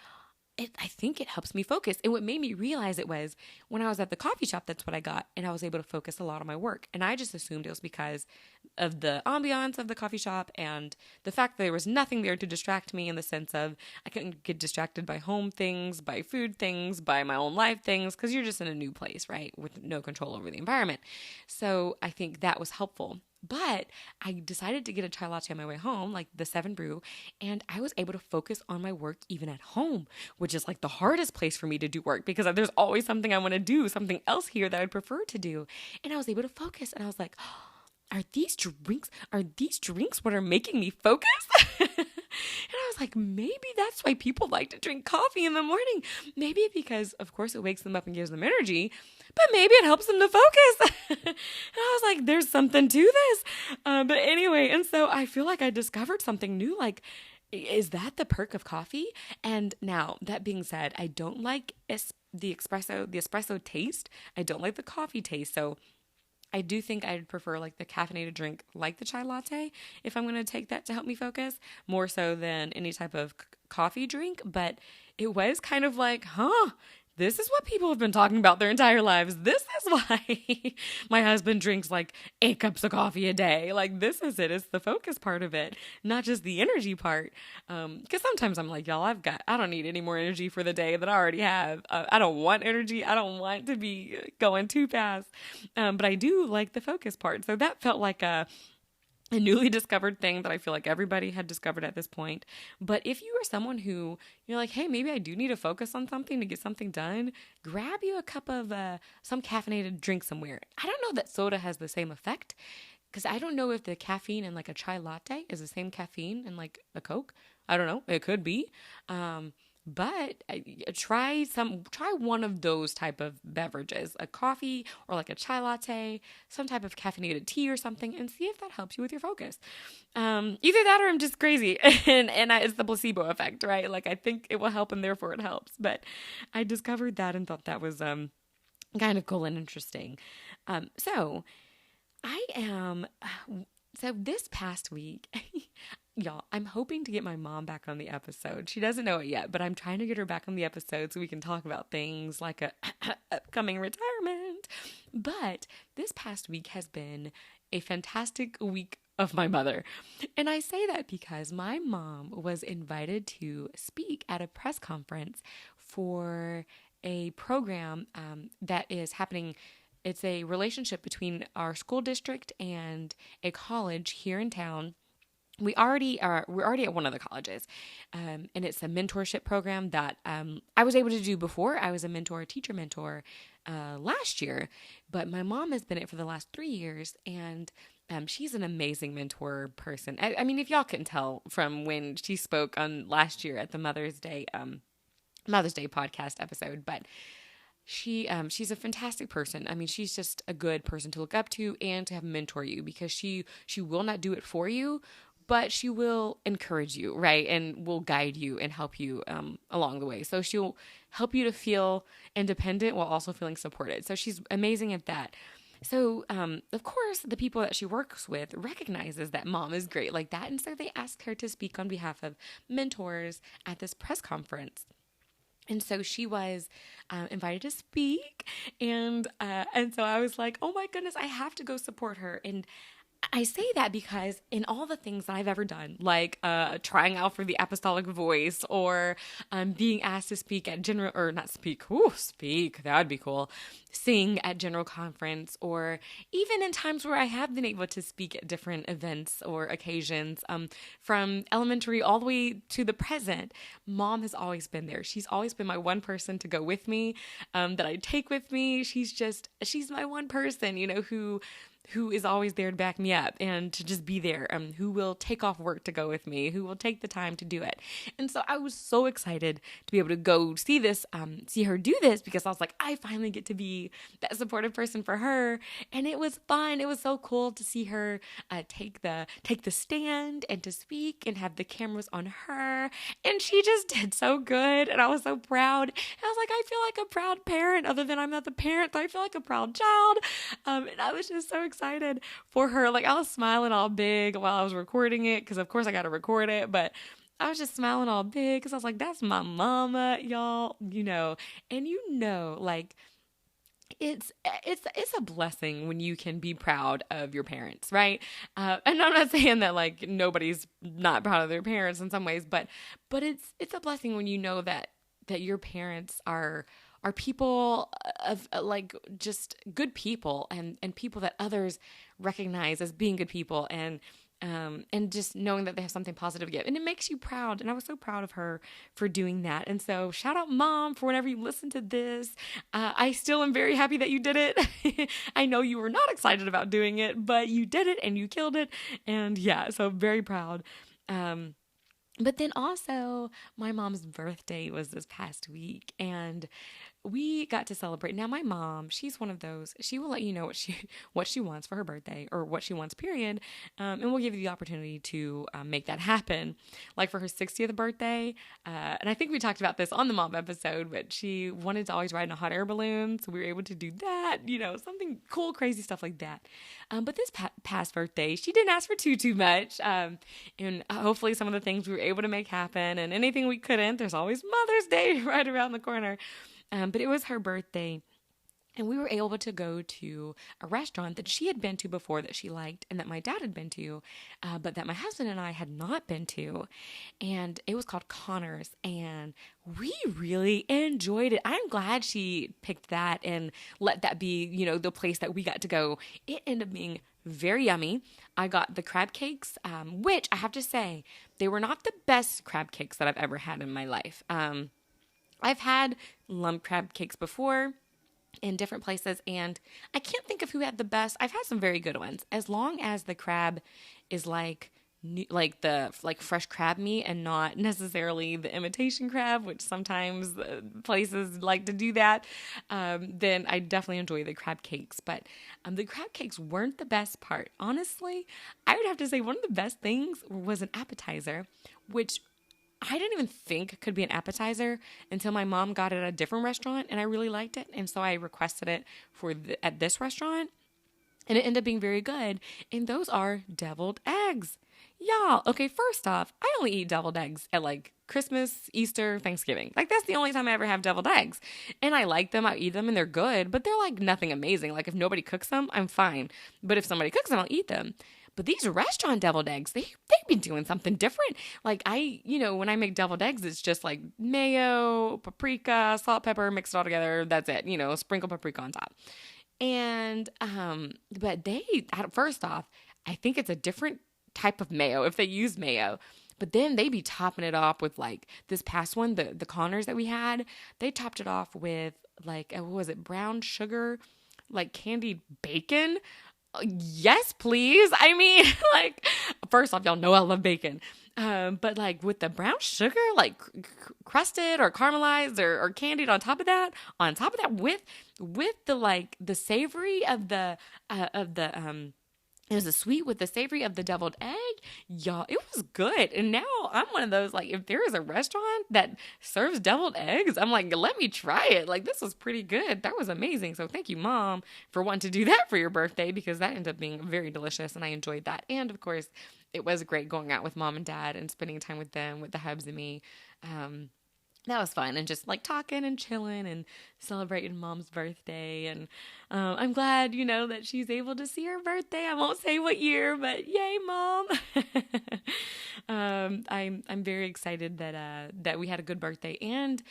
I think it helps me focus. And what made me realize it was when I was at the coffee shop, that's what I got. And I was able to focus a lot on my work. And I just assumed it was because of the ambiance of the coffee shop and the fact that there was nothing there to distract me, in the sense of I couldn't get distracted by home things, by food things, by my own life things, because you're just in a new place, right? With no control over the environment. So I think that was helpful. But I decided to get a chai latte on my way home, like the 7 Brew, and I was able to focus on my work even at home, which is like the hardest place for me to do work, because there's always something I want to do, something else here that I'd prefer to do. And I was able to focus, and I was like, oh, are these drinks what are making me focus? And I was like, maybe that's why people like to drink coffee in the morning. Maybe because, of course, it wakes them up and gives them energy, but maybe it helps them to focus. And I was like, there's something to this. But anyway, and so I feel like I discovered something new. Like, is that the perk of coffee? And now, that being said, I don't like the espresso taste. I don't like the coffee taste. So I do think I'd prefer like the caffeinated drink, like the chai latte, if I'm going to take that to help me focus, more so than any type of coffee drink. But it was kind of like, this is what people have been talking about their entire lives. This is why my husband drinks like 8 cups of coffee a day. Like, this is it. It's the focus part of it, not just the energy part. Because sometimes I'm like, y'all, I don't need any more energy for the day that I already have. I don't want energy. I don't want to be going too fast. But I do like the focus part. So that felt like a newly discovered thing that I feel like everybody had discovered at this point. But if you are someone who you're like, hey, maybe I do need to focus on something to get something done, grab you a cup of some caffeinated drink somewhere. I don't know that soda has the same effect, because I don't know if the caffeine in like a chai latte is the same caffeine in like a Coke. I don't know. It could be. But try one of those type of beverages, a coffee or like a chai latte, some type of caffeinated tea or something, and see if that helps you with your focus. Either that or I'm just crazy and it's the placebo effect, right? Like I think it will help and therefore it helps. But I discovered that and thought that was kind of cool and interesting. So I am. So this past week, y'all, I'm hoping to get my mom back on the episode. She doesn't know it yet, but I'm trying to get her back on the episode so we can talk about things like a upcoming retirement. But this past week has been a fantastic week of my mother. And I say that because my mom was invited to speak at a press conference for a program that is happening. It's a relationship between our school district and a college here in town. We're already at one of the colleges, and it's a mentorship program that I was able to do before. I was a teacher mentor last year, but my mom has been it for the last 3 years, and she's an amazing mentor person. I mean, if y'all can tell from when she spoke on last year at the Mother's Day podcast episode, but she's a fantastic person. I mean, she's just a good person to look up to and to have mentor you, because she will not do it for you, but she will encourage you, right? And will guide you and help you along the way. So she'll help you to feel independent while also feeling supported. So she's amazing at that. So, of course, the people that she works with recognizes that mom is great like that. And so they asked her to speak on behalf of mentors at this press conference. And so she was invited to speak, and so I was like, oh my goodness, I have to go support her. And I say that because in all the things that I've ever done, like trying out for the apostolic voice, or being asked to speak at speak, that would be cool, sing at general conference, or even in times where I have been able to speak at different events or occasions, from elementary all the way to the present, mom has always been there. She's always been my one person to go with me, that I take with me. She's my one person, who is always there to back me up and to just be there, who will take off work to go with me, who will take the time to do it. And so I was so excited to be able to go see her do this, because I was like, I finally get to be that supportive person for her. And it was fun. It was so cool to see her take the stand and to speak and have the cameras on her. And she just did so good. And I was so proud. And I was like, I feel like a proud parent, other than I'm not the parent, but I feel like a proud child. And I was just so excited for her. Like, I was smiling all big while I was recording it, because of course I got to record it, but I was just smiling all big because I was like, that's my mama, y'all, and like, it's a blessing when you can be proud of your parents, right? And I'm not saying that like nobody's not proud of their parents in some ways, but it's a blessing when you know that your parents are people of like just good people, and people that others recognize as being good people, and just knowing that they have something positive to give. And it makes you proud. And I was so proud of her for doing that. And so shout out, Mom, for whenever you listen to this. I still am very happy that you did it. I know you were not excited about doing it, but you did it and you killed it. And yeah, so very proud. But then also my mom's birthday was this past week, and we got to celebrate. Now, my mom, she's one of those, she will let you know what she wants for her birthday, or what she wants, period. And we'll give you the opportunity to make that happen. Like for her 60th birthday, and I think we talked about this on the mom episode, but she wanted to always ride in a hot air balloon. So we were able to do that, something cool, crazy stuff like that. But this past birthday, she didn't ask for too much. And hopefully some of the things we were able to make happen, and anything we couldn't, there's always Mother's Day right around the corner. But it was her birthday, and we were able to go to a restaurant that she had been to before, that she liked, and that my dad had been to, but that my husband and I had not been to. And it was called Connor's, and we really enjoyed it. I'm glad she picked that and let that be, the place that we got to go. It ended up being very yummy. I got the crab cakes, which I have to say, they were not the best crab cakes that I've ever had in my life. I've had lump crab cakes before in different places, and I can't think of who had the best. I've had some very good ones. As long as the crab is like like the like fresh crab meat and not necessarily the imitation crab, which sometimes places like to do that, then I definitely enjoy the crab cakes. But the crab cakes weren't the best part. Honestly, I would have to say one of the best things was an appetizer, which I didn't even think could be an appetizer until my mom got it at a different restaurant and I really liked it. And so I requested it at this restaurant and it ended up being very good. And those are deviled eggs. Y'all, okay, first off, I only eat deviled eggs at like Christmas, Easter, Thanksgiving. Like that's the only time I ever have deviled eggs. And I like them, I eat them and they're good, but they're like nothing amazing. Like if nobody cooks them, I'm fine. But if somebody cooks them, I'll eat them. But these restaurant deviled eggs, they've been doing something different. Like when I make deviled eggs, it's just like mayo, paprika, salt, pepper, mix it all together. That's it. Sprinkle paprika on top. And but first off, I think it's a different type of mayo if they use mayo. But then they be topping it off with like this past one, the Connors that we had, they topped it off with like what was it, brown sugar, like candied bacon. Yes, please. I mean, like, first off, y'all know I love bacon. But like with the brown sugar, like crusted or caramelized or candied on top of that with the like the savory of the it was the sweet with the savory of the deviled egg. Y'all, it was good. And now I'm one of those, like, if there is a restaurant that serves deviled eggs, I'm like, let me try it. Like, this was pretty good. That was amazing. So thank you, Mom, for wanting to do that for your birthday because that ended up being very delicious and I enjoyed that. And of course, it was great going out with Mom and Dad and spending time with them, with the hubs and me. That was fun and just like talking and chilling and celebrating Mom's birthday. And I'm glad, that she's able to see her birthday. I won't say what year, but yay, Mom. I'm very excited that we had a good birthday. And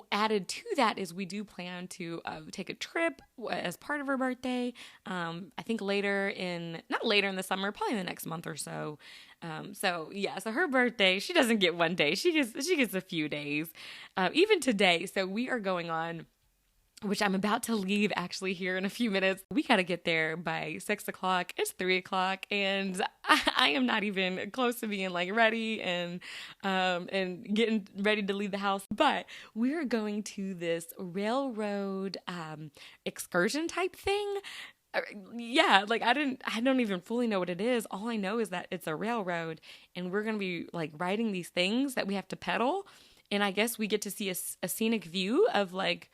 added to that is we do plan to take a trip as part of her birthday. I think not later in the summer, probably in the next month or so. So her birthday, she doesn't get one day. She gets a few days, even today. So we are going on, which I'm about to leave actually here in a few minutes. We got to get there by 6:00. It's 3:00 and I am not even close to being like ready and getting ready to leave the house. But we're going to this railroad excursion type thing. Yeah, like I don't even fully know what it is. All I know is that it's a railroad and we're going to be like riding these things that we have to pedal. And I guess we get to see a scenic view of like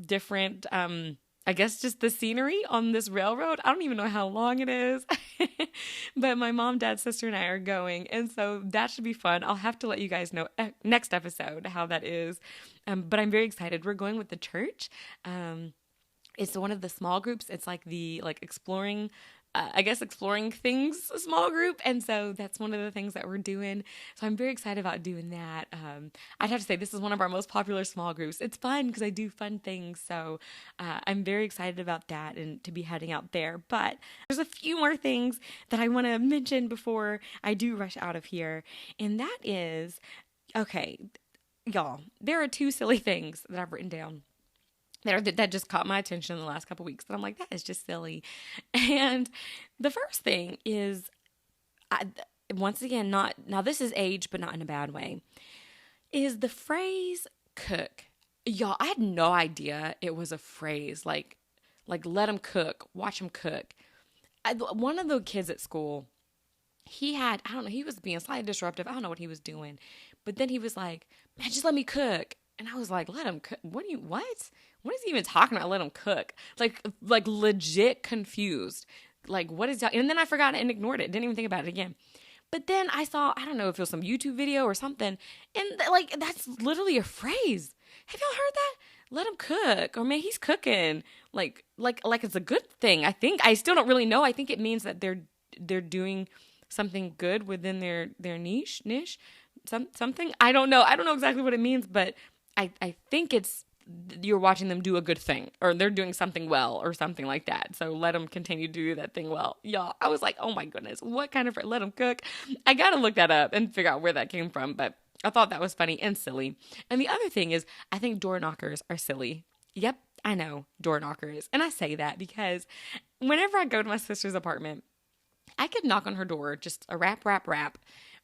different, I guess just the scenery on this railroad. I don't even know how long it is, but my mom, dad, sister, and I are going. And so that should be fun. I'll have to let you guys know next episode how that is. But I'm very excited. We're going with the church. It's one of the small groups. It's like the exploring things small group. And so that's one of the things that we're doing. So I'm very excited about doing that. I'd have to say this is one of our most popular small groups. It's fun because I do fun things. So I'm very excited about that and to be heading out there. But there's a few more things that I want to mention before I do rush out of here. And that is, okay, y'all, there are two silly things that I've written down that just caught my attention in the last couple of weeks. That I'm like, that is just silly. And the first thing is, once again, now this is age, but not in a bad way, is the phrase cook. Y'all, I had no idea it was a phrase. Like let them cook, watch them cook. One of the kids at school, he was being slightly disruptive. I don't know what he was doing. But then he was like, man, just let me cook. And I was like, let him cook? What? What is he even talking about? Let him cook? Like legit confused. Like, what is that? And then I forgot and ignored it. Didn't even think about it again. But then I saw, I don't know if it was some YouTube video or something. And that's literally a phrase. Have y'all heard that? Let him cook. Or man, he's cooking. Like it's a good thing. I think, I still don't really know. I think it means that they're doing something good within their niche, something. I don't know exactly what it means, but I think it's, you're watching them do a good thing or they're doing something well or something like that. So let them continue to do that thing well. Y'all, I was like, oh my goodness, what kind of, let them cook? I got to look that up and figure out where that came from. But I thought that was funny and silly. And the other thing is, I think door knockers are silly. Yep, I know, door knockers. And I say that because whenever I go to my sister's apartment, I could knock on her door, just a rap, rap, rap,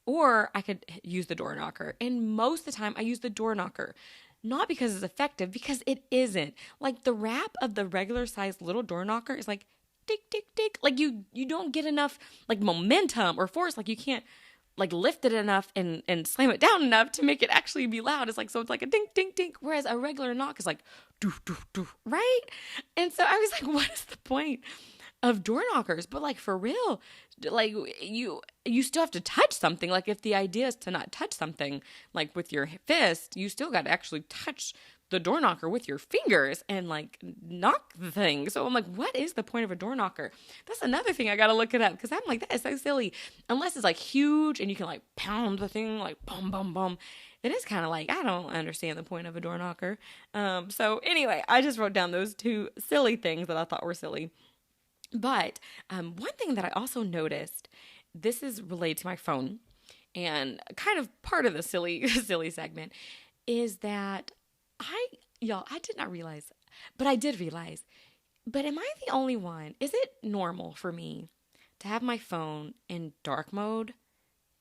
or I could use the door knocker. And most of the time, I use the door knocker. Not because it's effective, because it isn't. Like the rap of the regular sized little door knocker is like tick, tick, tick. Like you don't get enough like momentum or force. Like you can't like lift it enough and slam it down enough to make it actually be loud. It's like, so it's like a dink, dink, dink. Whereas a regular knock is like, doof, doof, doof, right? And so I was like, what is the point of door knockers? But like for real, like you still have to touch something. Like if the idea is to not touch something like with your fist, you still got to actually touch the door knocker with your fingers and like knock the thing. So I'm like, what is the point of a door knocker? That's another thing I got to look it up, because I'm like, that is so silly. Unless it's like huge and you can like pound the thing like boom, boom, boom. It is kind of like, I don't understand the point of a door knocker. So anyway, I just wrote down those two silly things that I thought were silly. But one thing that I also noticed, this is related to my phone and kind of part of the silly silly segment, is that I did not realize, but I did realize, but am I the only one? Is it normal for me to have my phone in dark mode,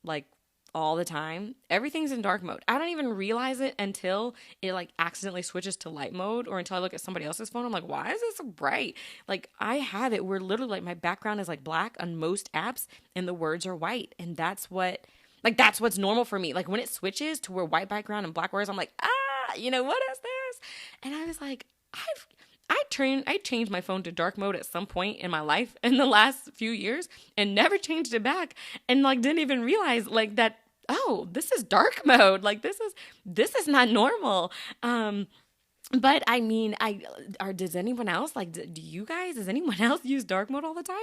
like all the time? Everything's in dark mode. I don't even realize it until it like accidentally switches to light mode, or until I look at somebody else's phone. I'm like, why is this so bright? Like I have it where literally like my background is like black on most apps and the words are white. And that's what's normal for me. Like when it switches to where white background and black words, I'm like, what is this? And I was like, I changed my phone to dark mode at some point in my life in the last few years and never changed it back, and like didn't even realize like that, oh, this is dark mode. Like this is not normal. But I mean, does anyone else, like, does anyone else use dark mode all the time?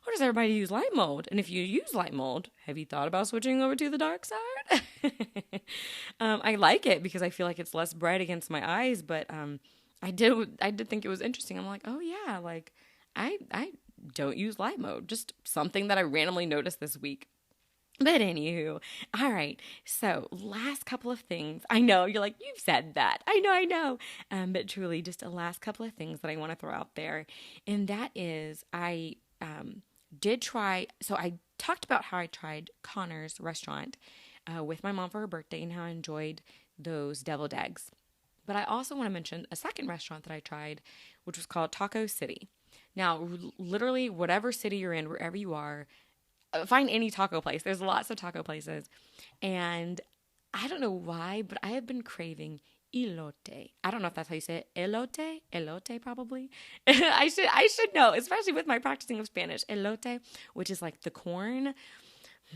Or does everybody use light mode? And if you use light mode, have you thought about switching over to the dark side? I like it because I feel like it's less bright against my eyes, but I did think it was interesting. I'm like, oh yeah, like I don't use light mode. Just something that I randomly noticed this week. But anywho, all right. So last couple of things. I know you're like, you've said that. I know. But truly, just a last couple of things that I want to throw out there, and that is I did try. So I talked about how I tried Connor's restaurant with my mom for her birthday and how I enjoyed those deviled eggs. But I also want to mention a second restaurant that I tried, which was called Taco City. Now, literally, whatever city you're in, wherever you are, find any taco place. There's lots of taco places. And I don't know why, but I have been craving elote. I don't know if that's how you say it. Elote? Elote, probably. I should know, especially with my practicing of Spanish. Elote, which is like the corn.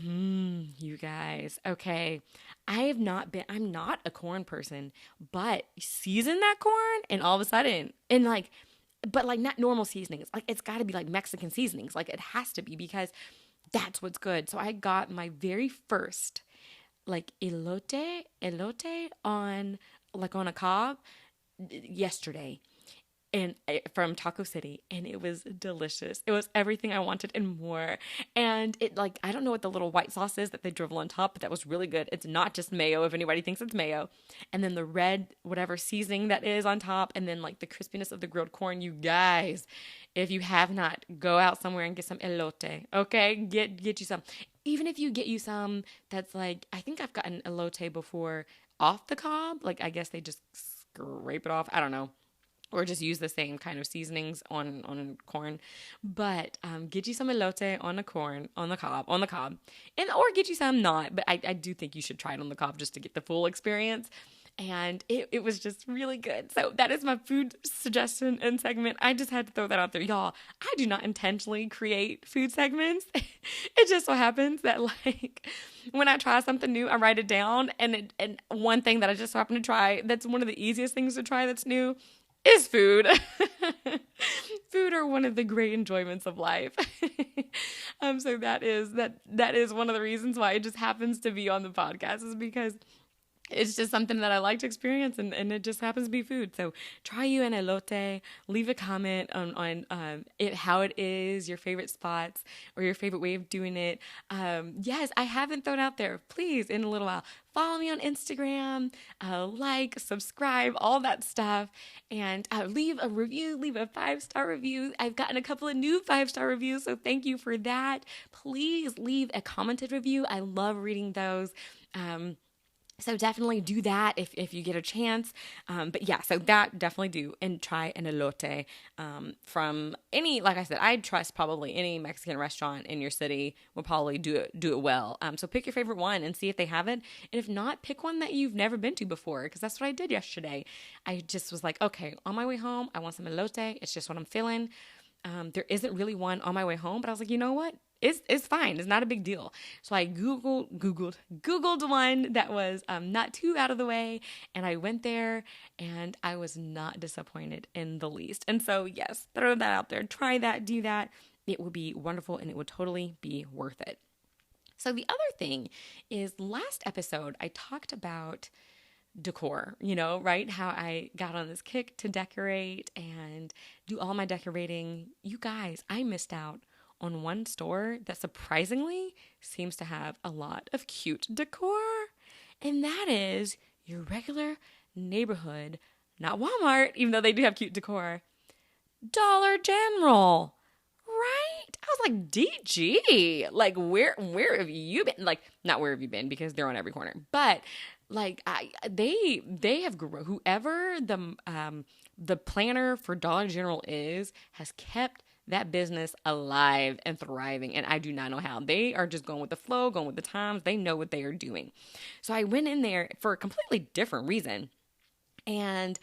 You guys. Okay. I'm not a corn person, but season that corn and all of a sudden, and like, but like not normal seasonings. Like it's got to be like Mexican seasonings. Like it has to be, because that's what's good. So I got my very first like elote on a cob yesterday, and from Taco City, and it was delicious. It was everything I wanted and more. And it like, I don't know what the little white sauce is that they drizzle on top, but that was really good. It's not just mayo, if anybody thinks it's mayo. And then the red whatever seasoning that is on top, and then like the crispiness of the grilled corn. You guys, if you have not, go out somewhere and get some elote. Okay, get you some. Even if you get you some that's like, I think I've gotten elote before off the cob. Like I guess they just scrape it off. I don't know. Or just use the same kind of seasonings on corn. But get you some elote on the cob, and or get you some not. But I do think you should try it on the cob just to get the full experience. And it was just really good. So that is my food suggestion and segment. I just had to throw that out there. Y'all, I do not intentionally create food segments. It just so happens that like when I try something new, I write it down. And one thing that I just so happen to try, that's one of the easiest things to try that's new, is food. Food are one of the great enjoyments of life. So that is one of the reasons why it just happens to be on the podcast, is because it's just something that I like to experience, and it just happens to be food. So try you an elote. Leave a comment on how it is, your favorite spots, or your favorite way of doing it. Yes, I haven't thrown out there. Please, in a little while, follow me on Instagram, like, subscribe, all that stuff, and leave a review, leave a 5-star review. I've gotten a couple of new 5-star reviews, so thank you for that. Please leave a commented review. I love reading those. So definitely do that if you get a chance. But yeah, so that definitely do. And try an elote from any, like I said, I'd trust probably any Mexican restaurant in your city will probably do it well. So pick your favorite one and see if they have it. And if not, pick one that you've never been to before, because that's what I did yesterday. I just was like, okay, on my way home, I want some elote. It's just what I'm feeling. There isn't really one on my way home, but I was like, you know what? It's fine. It's not a big deal. So I Googled one that was not too out of the way, and I went there, and I was not disappointed in the least. And so yes, throw that out there. Try that. Do that. It will be wonderful, and it would totally be worth it. So the other thing is, last episode I talked about decor, right? How I got on this kick to decorate and do all my decorating. You guys, I missed out on one store that surprisingly seems to have a lot of cute decor. And that is your regular neighborhood, not Walmart, even though they do have cute decor, Dollar General. Right? I was like, DG, like where have you been? Like, not where have you been, because they're on every corner, but like they have whoever the planner for Dollar General has kept that business alive and thriving, and I do not know how. They are just going with the flow, going with the times. They know what they are doing. So I went in there for a completely different reason, and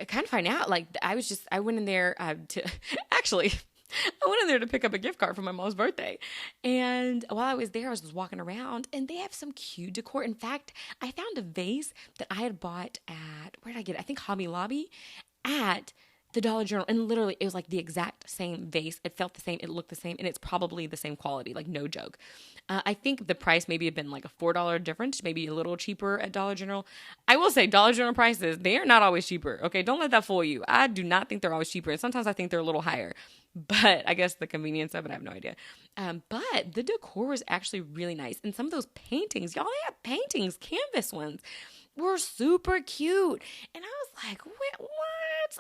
I kind of find out like I went in there to actually. I went in there to pick up a gift card for my mom's birthday. And while I was there, I was just walking around, and they have some cute decor. In fact, I found a vase that I had bought at, where did I get it? I think Hobby Lobby at the Dollar General. And literally, it was like the exact same vase. It felt the same. It looked the same. And it's probably the same quality, like no joke. I think the price maybe had been like a $4 difference, maybe a little cheaper at Dollar General. I will say Dollar General prices, they are not always cheaper. Okay, don't let that fool you. I do not think they're always cheaper. And sometimes I think they're a little higher. But I guess the convenience of it, I have no idea. But the decor was actually really nice. And some of those paintings, y'all, they have paintings, canvas ones, were super cute. And I was like, what?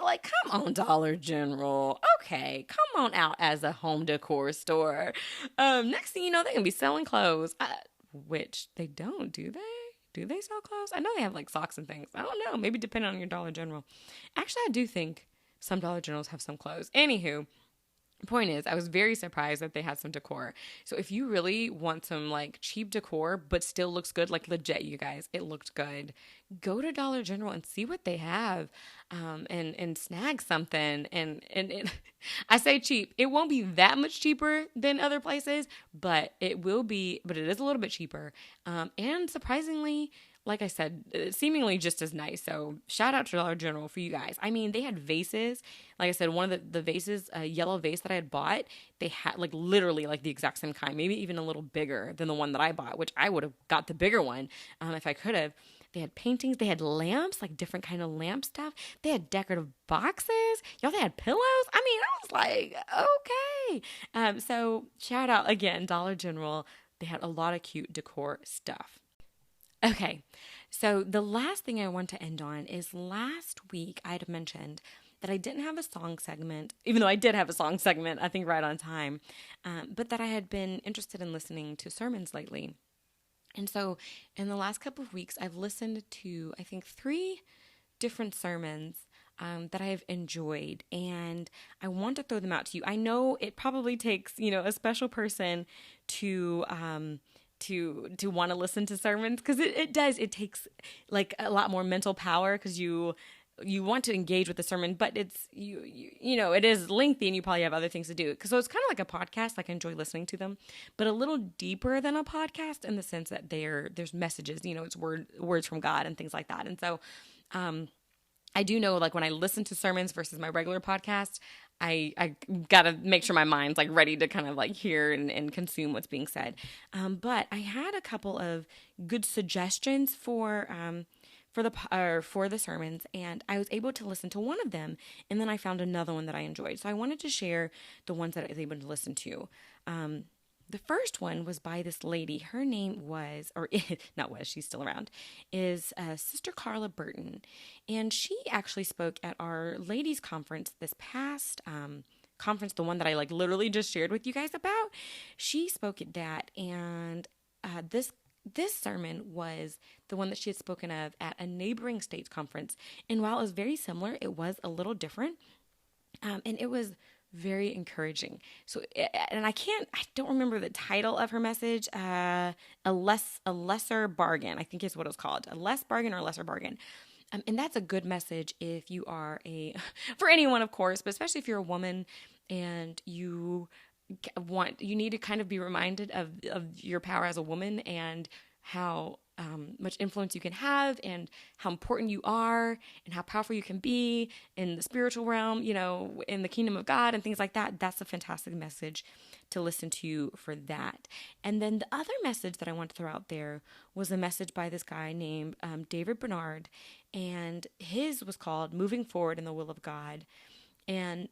Like, come on, Dollar General. Okay, come on out as a home decor store. Next thing you know, they're going to be selling clothes. Which they don't, do they? Do they sell clothes? I know they have like socks and things. I don't know. Maybe depending on your Dollar General. Actually, I do think some Dollar Generals have some clothes. Anywho. Point is, I was very surprised that they had some decor. So if you really want some like cheap decor but still looks good, like legit, you guys, it looked good, go to Dollar General and see what they have, and snag something. And I say cheap, it won't be that much cheaper than other places, but it is a little bit cheaper, and surprisingly, like I said, seemingly just as nice. So shout out to Dollar General for you guys. I mean, they had vases. Like I said, one of the vases, a yellow vase that I had bought, they had like literally like the exact same kind, maybe even a little bigger than the one that I bought, which I would have got the bigger one if I could have. They had paintings. They had lamps, like different kind of lamp stuff. They had decorative boxes. Y'all, they had pillows. I mean, I was like, okay. So shout out again, Dollar General. They had a lot of cute decor stuff. Okay, so the last thing I want to end on is last week I'd mentioned that I didn't have a song segment, even though I did have a song segment, I think right on time, but that I had been interested in listening to sermons lately. And so in the last couple of weeks, I've listened to, I think, 3 different sermons that I've enjoyed, and I want to throw them out to you. I know it probably takes, a special person to want to listen to sermons, because it takes like a lot more mental power, because you want to engage with the sermon, but it's it is lengthy and you probably have other things to do. So it's kind of like a podcast. Like, I enjoy listening to them, but a little deeper than a podcast in the sense that there's messages, it's words from God and things like that. And so I do know, like, when I listen to sermons versus my regular podcast, I gotta make sure my mind's like ready to kind of like hear and consume what's being said. But I had a couple of good suggestions for the sermons, and I was able to listen to one of them, and then I found another one that I enjoyed. So I wanted to share the ones that I was able to listen to. the first one was by this lady. Her name was, or not was, she's still around, is Sister Carla Burton. And she actually spoke at our ladies' conference this past conference, the one that I like literally just shared with you guys about. She spoke at that, and this sermon was the one that she had spoken of at a neighboring state's conference. And while it was very similar, it was a little different. And it was very encouraging. So, and I don't remember the title of her message. A lesser bargain, I think is what it was called. A less bargain or lesser bargain. And that's a good message if you are for anyone, of course, but especially if you're a woman and you need to kind of be reminded of your power as a woman and how much influence you can have and how important you are and how powerful you can be in the spiritual realm, in the kingdom of God and things like that. That's a fantastic message to listen to for that. And then the other message that I want to throw out there was a message by this guy named David Bernard, and his was called Moving Forward in the Will of God. And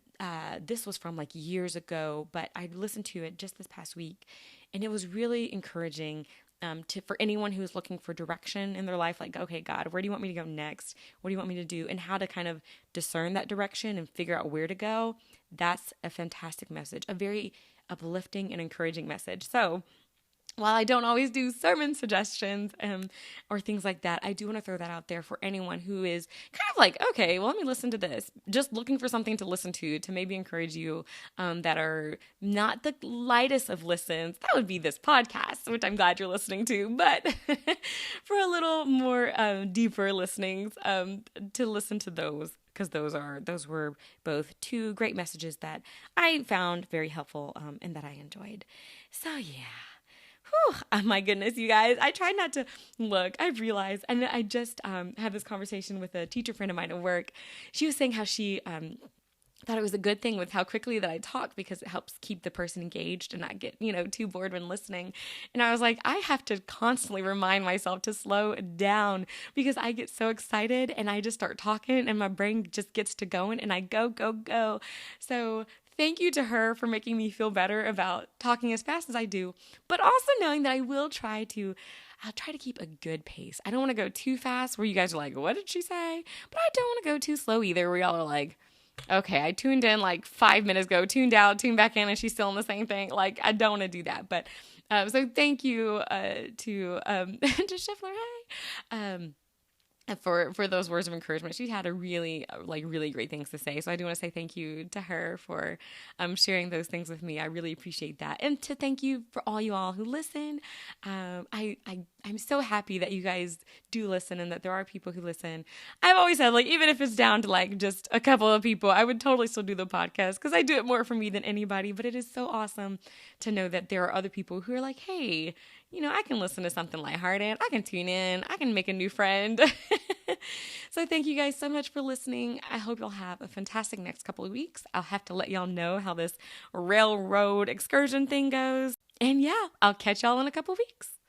this was from like years ago, but I listened to it just this past week, and it was really encouraging for anyone who's looking for direction in their life. Like, okay, God, where do you want me to go next? What do you want me to do? And how to kind of discern that direction and figure out where to go. That's a fantastic message, a very uplifting and encouraging message. So while I don't always do sermon suggestions or things like that, I do want to throw that out there for anyone who is kind of like, okay, well, let me listen to this. Just looking for something to listen to maybe encourage you that are not the lightest of listens. That would be this podcast, which I'm glad you're listening to. But for a little more deeper listenings, to listen to those. Because those were both two great messages that I found very helpful and that I enjoyed. So yeah. Whew, oh my goodness, you guys. I tried not to look. I realized, and I just had this conversation with a teacher friend of mine at work. She was saying how she thought it was a good thing with how quickly that I talk because it helps keep the person engaged and not get, too bored when listening. And I was like, I have to constantly remind myself to slow down because I get so excited and I just start talking and my brain just gets to going and I go. So thank you to her for making me feel better about talking as fast as I do, but also knowing that I'll try to keep a good pace. I don't want to go too fast where you guys are like, what did she say? But I don't want to go too slow either where y'all are like, okay, I tuned in like 5 minutes ago, tuned out, tuned back in, and she's still in the same thing. Like, I don't want to do that. But so thank you to Schiffler, hey. For those words of encouragement. She had a really great things to say. So I do want to say thank you to her for sharing those things with me. I really appreciate that. And to thank you for all you all who listen. I'm so happy that you guys do listen and that there are people who listen. I've always said, like, even if it's down to like just a couple of people, I would totally still do the podcast because I do it more for me than anybody. But it is so awesome to know that there are other people who are like, hey, I can listen to something lighthearted. I can tune in. I can make a new friend. So thank you guys so much for listening. I hope you'll have a fantastic next couple of weeks. I'll have to let y'all know how this railroad excursion thing goes. And yeah, I'll catch y'all in a couple of weeks.